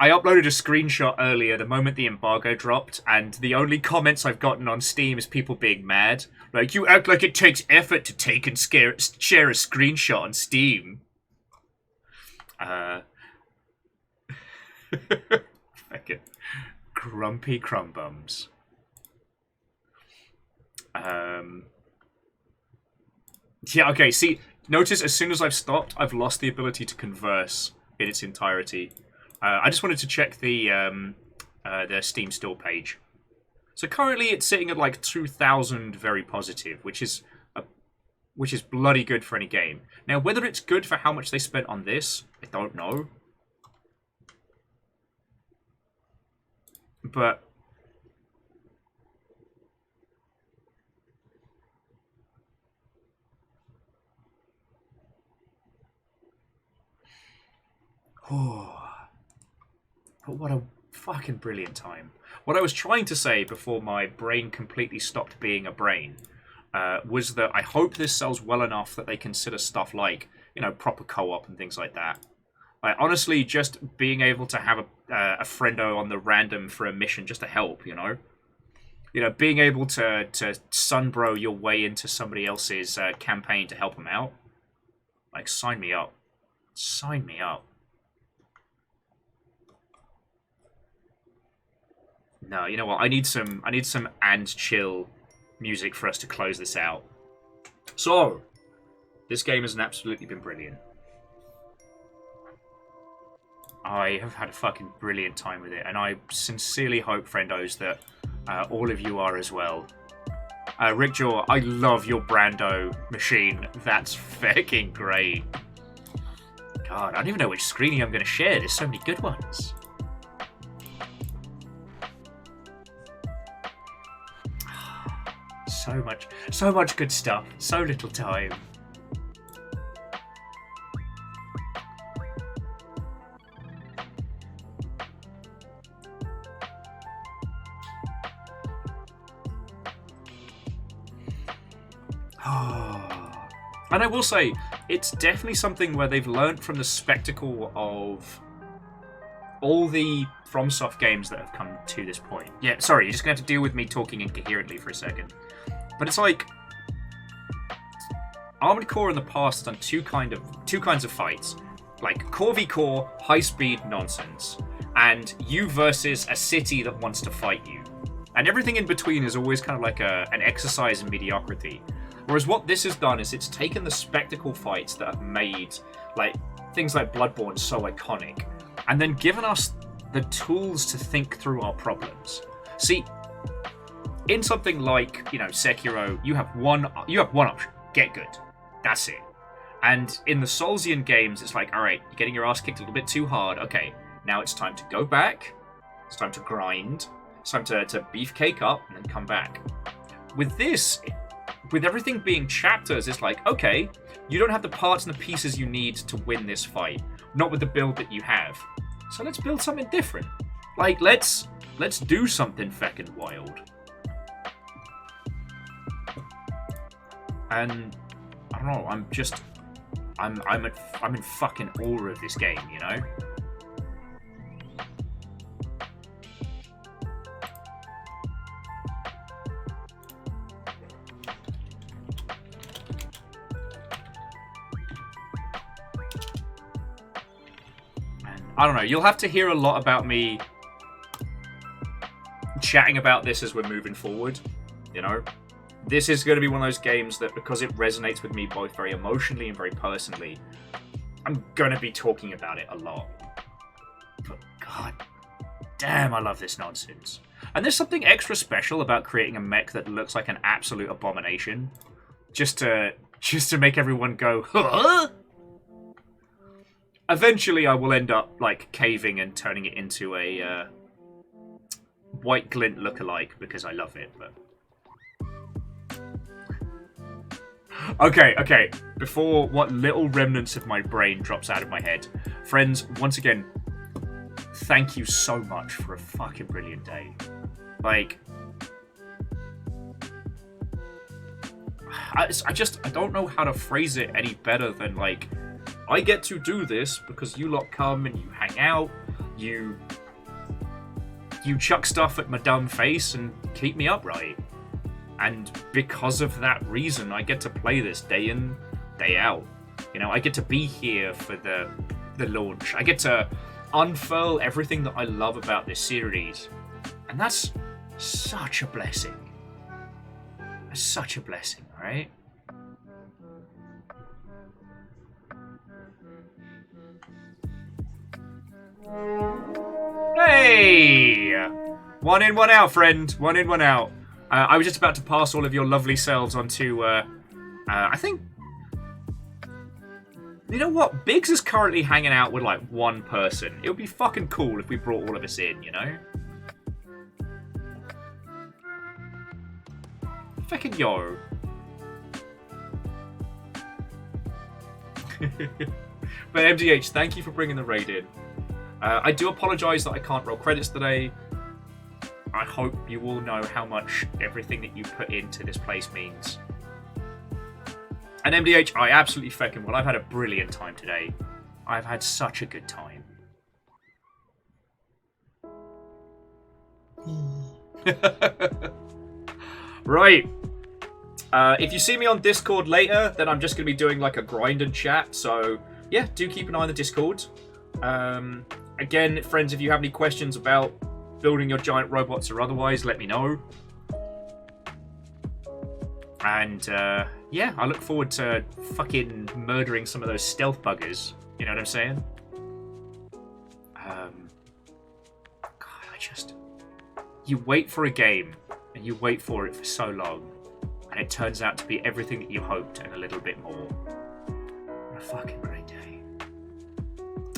uploaded a screenshot earlier the moment the embargo dropped, and the only comments I've gotten on Steam is people being mad. Like, you act like it takes effort to take and share a screenshot on Steam. Fucking grumpy crumbums. Yeah, okay, see, notice as soon as I've stopped, I've lost the ability to converse in its entirety. I just wanted to check the Steam store page. So currently it's sitting at like 2,000 very positive, which is bloody good for any game. Now, whether it's good for how much they spent on this, I don't know. But but what a fucking brilliant time. What I was trying to say before my brain completely stopped being a brain was that I hope this sells well enough that they consider stuff like, you know, proper co-op and things like that. Like, honestly, just being able to have a friendo on the random for a mission just to help, you know? You know, being able to sunbro your way into somebody else's campaign to help them out. Like, sign me up. Sign me up. No, you know what? I need some and chill music for us to close this out. So, this game has absolutely been brilliant. I have had a fucking brilliant time with it, and I sincerely hope, friendos, that all of you are as well. Rickjaw, I love your Brando machine. That's fucking great. God, I don't even know which screening I'm going to share. There's so many good ones. So much good stuff. So little time. And I will say, it's definitely something where they've learned from the spectacle of all the FromSoft games that have come to this point. Yeah, sorry, you're just going to have to deal with me talking incoherently for a second. But it's like, Armored Core in the past has done two kinds of fights. Like, core v core, high-speed nonsense. And you versus a city that wants to fight you. And everything in between is always kind of like an exercise in mediocrity. Whereas what this has done is it's taken the spectacle fights that have made like things like Bloodborne so iconic, and then given us the tools to think through our problems. See, in something like, you know, Sekiro, you have one option: get good. That's it. And in the Soulsian games, it's like, all right, you're getting your ass kicked a little bit too hard. Okay, now it's time to go back. It's time to grind. It's time to beefcake up and then come back. With this, with everything being chapters, it's like, okay, you don't have the parts and the pieces you need to win this fight. Not with the build that you have. So let's build something different. Like, let's do something feckin' wild. And I don't know, I'm in fucking awe of this game, you know? I don't know, you'll have to hear a lot about me chatting about this as we're moving forward, you know? this is going to be one of those games that, because it resonates with me both very emotionally and very personally, I'm going to be talking about it a lot. But god damn, I love this nonsense. And there's something extra special about creating a mech that looks like an absolute abomination. Just to make everyone go, huh? Eventually I will end up, like, caving and turning it into a white glint lookalike because I love it, but... Okay. Before what little remnants of my brain drops out of my head, friends, once again, thank you so much for a fucking brilliant day. Like, I don't know how to phrase it any better than, like, I get to do this because you lot come and you hang out, you chuck stuff at my dumb face and keep me upright. And because of that reason, I get to play this day in, day out. You know, I get to be here for the launch. I get to unfurl everything that I love about this series. And that's such a blessing. That's such a blessing, right? Hey! One in, one out, friend. One in, one out. I was just about to pass all of your lovely selves onto, I think... You know what? Biggs is currently hanging out with, like, one person. It would be fucking cool if we brought all of us in, you know? Fucking yo. But MDH, thank you for bringing the raid in. I do apologise that I can't roll credits today. I hope you all know how much everything that you put into this place means. And MDH, I absolutely fucking will. I've had a brilliant time today. I've had such a good time. Right. If you see me on Discord later, then I'm just going to be doing like a grind and chat. So, yeah, do keep an eye on the Discord. Again, friends, if you have any questions about building your giant robots or otherwise, let me know. And, yeah, I look forward to fucking murdering some of those stealth buggers. You know what I'm saying? God, you wait for a game, and you wait for it for so long, and it turns out to be everything that you hoped and a little bit more. What a fucking great day.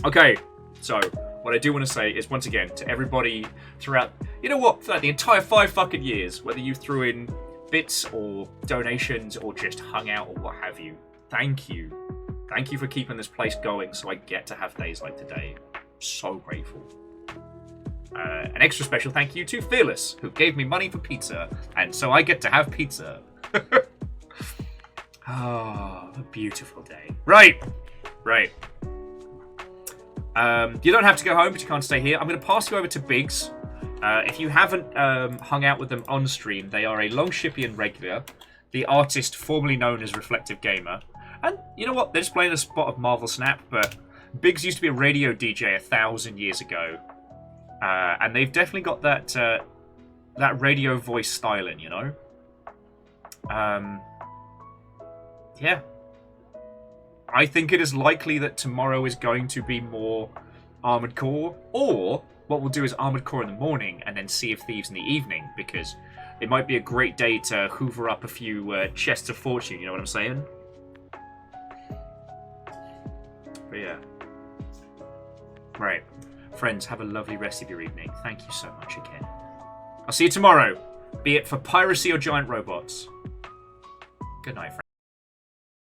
Okay, so... what I do want to say is, once again, to everybody throughout, you know what, throughout the entire 5 fucking years, whether you threw in bits or donations or just hung out or what have you, thank you. Thank you for keeping this place going so I get to have days like today. So grateful. An extra special thank you to Fearless, who gave me money for pizza, and so I get to have pizza. Oh, a beautiful day. Right. You don't have to go home, but you can't stay here. I'm going to pass you over to Biggs. If you haven't hung out with them on stream, they are a Longshipian regular, the artist formerly known as Reflective Gamer. And you know what? They're just playing a spot of Marvel Snap, but Biggs used to be a radio DJ 1,000 years ago. And they've definitely got that that radio voice styling, you know? Yeah. I think it is likely that tomorrow is going to be more Armored Core, or what we'll do is Armored Core in the morning and then Sea of Thieves in the evening, because it might be a great day to hoover up a few chests of fortune, you know what I'm saying? But yeah. Right. Friends, have a lovely rest of your evening. Thank you so much again. I'll see you tomorrow, be it for piracy or giant robots. Good night, friends.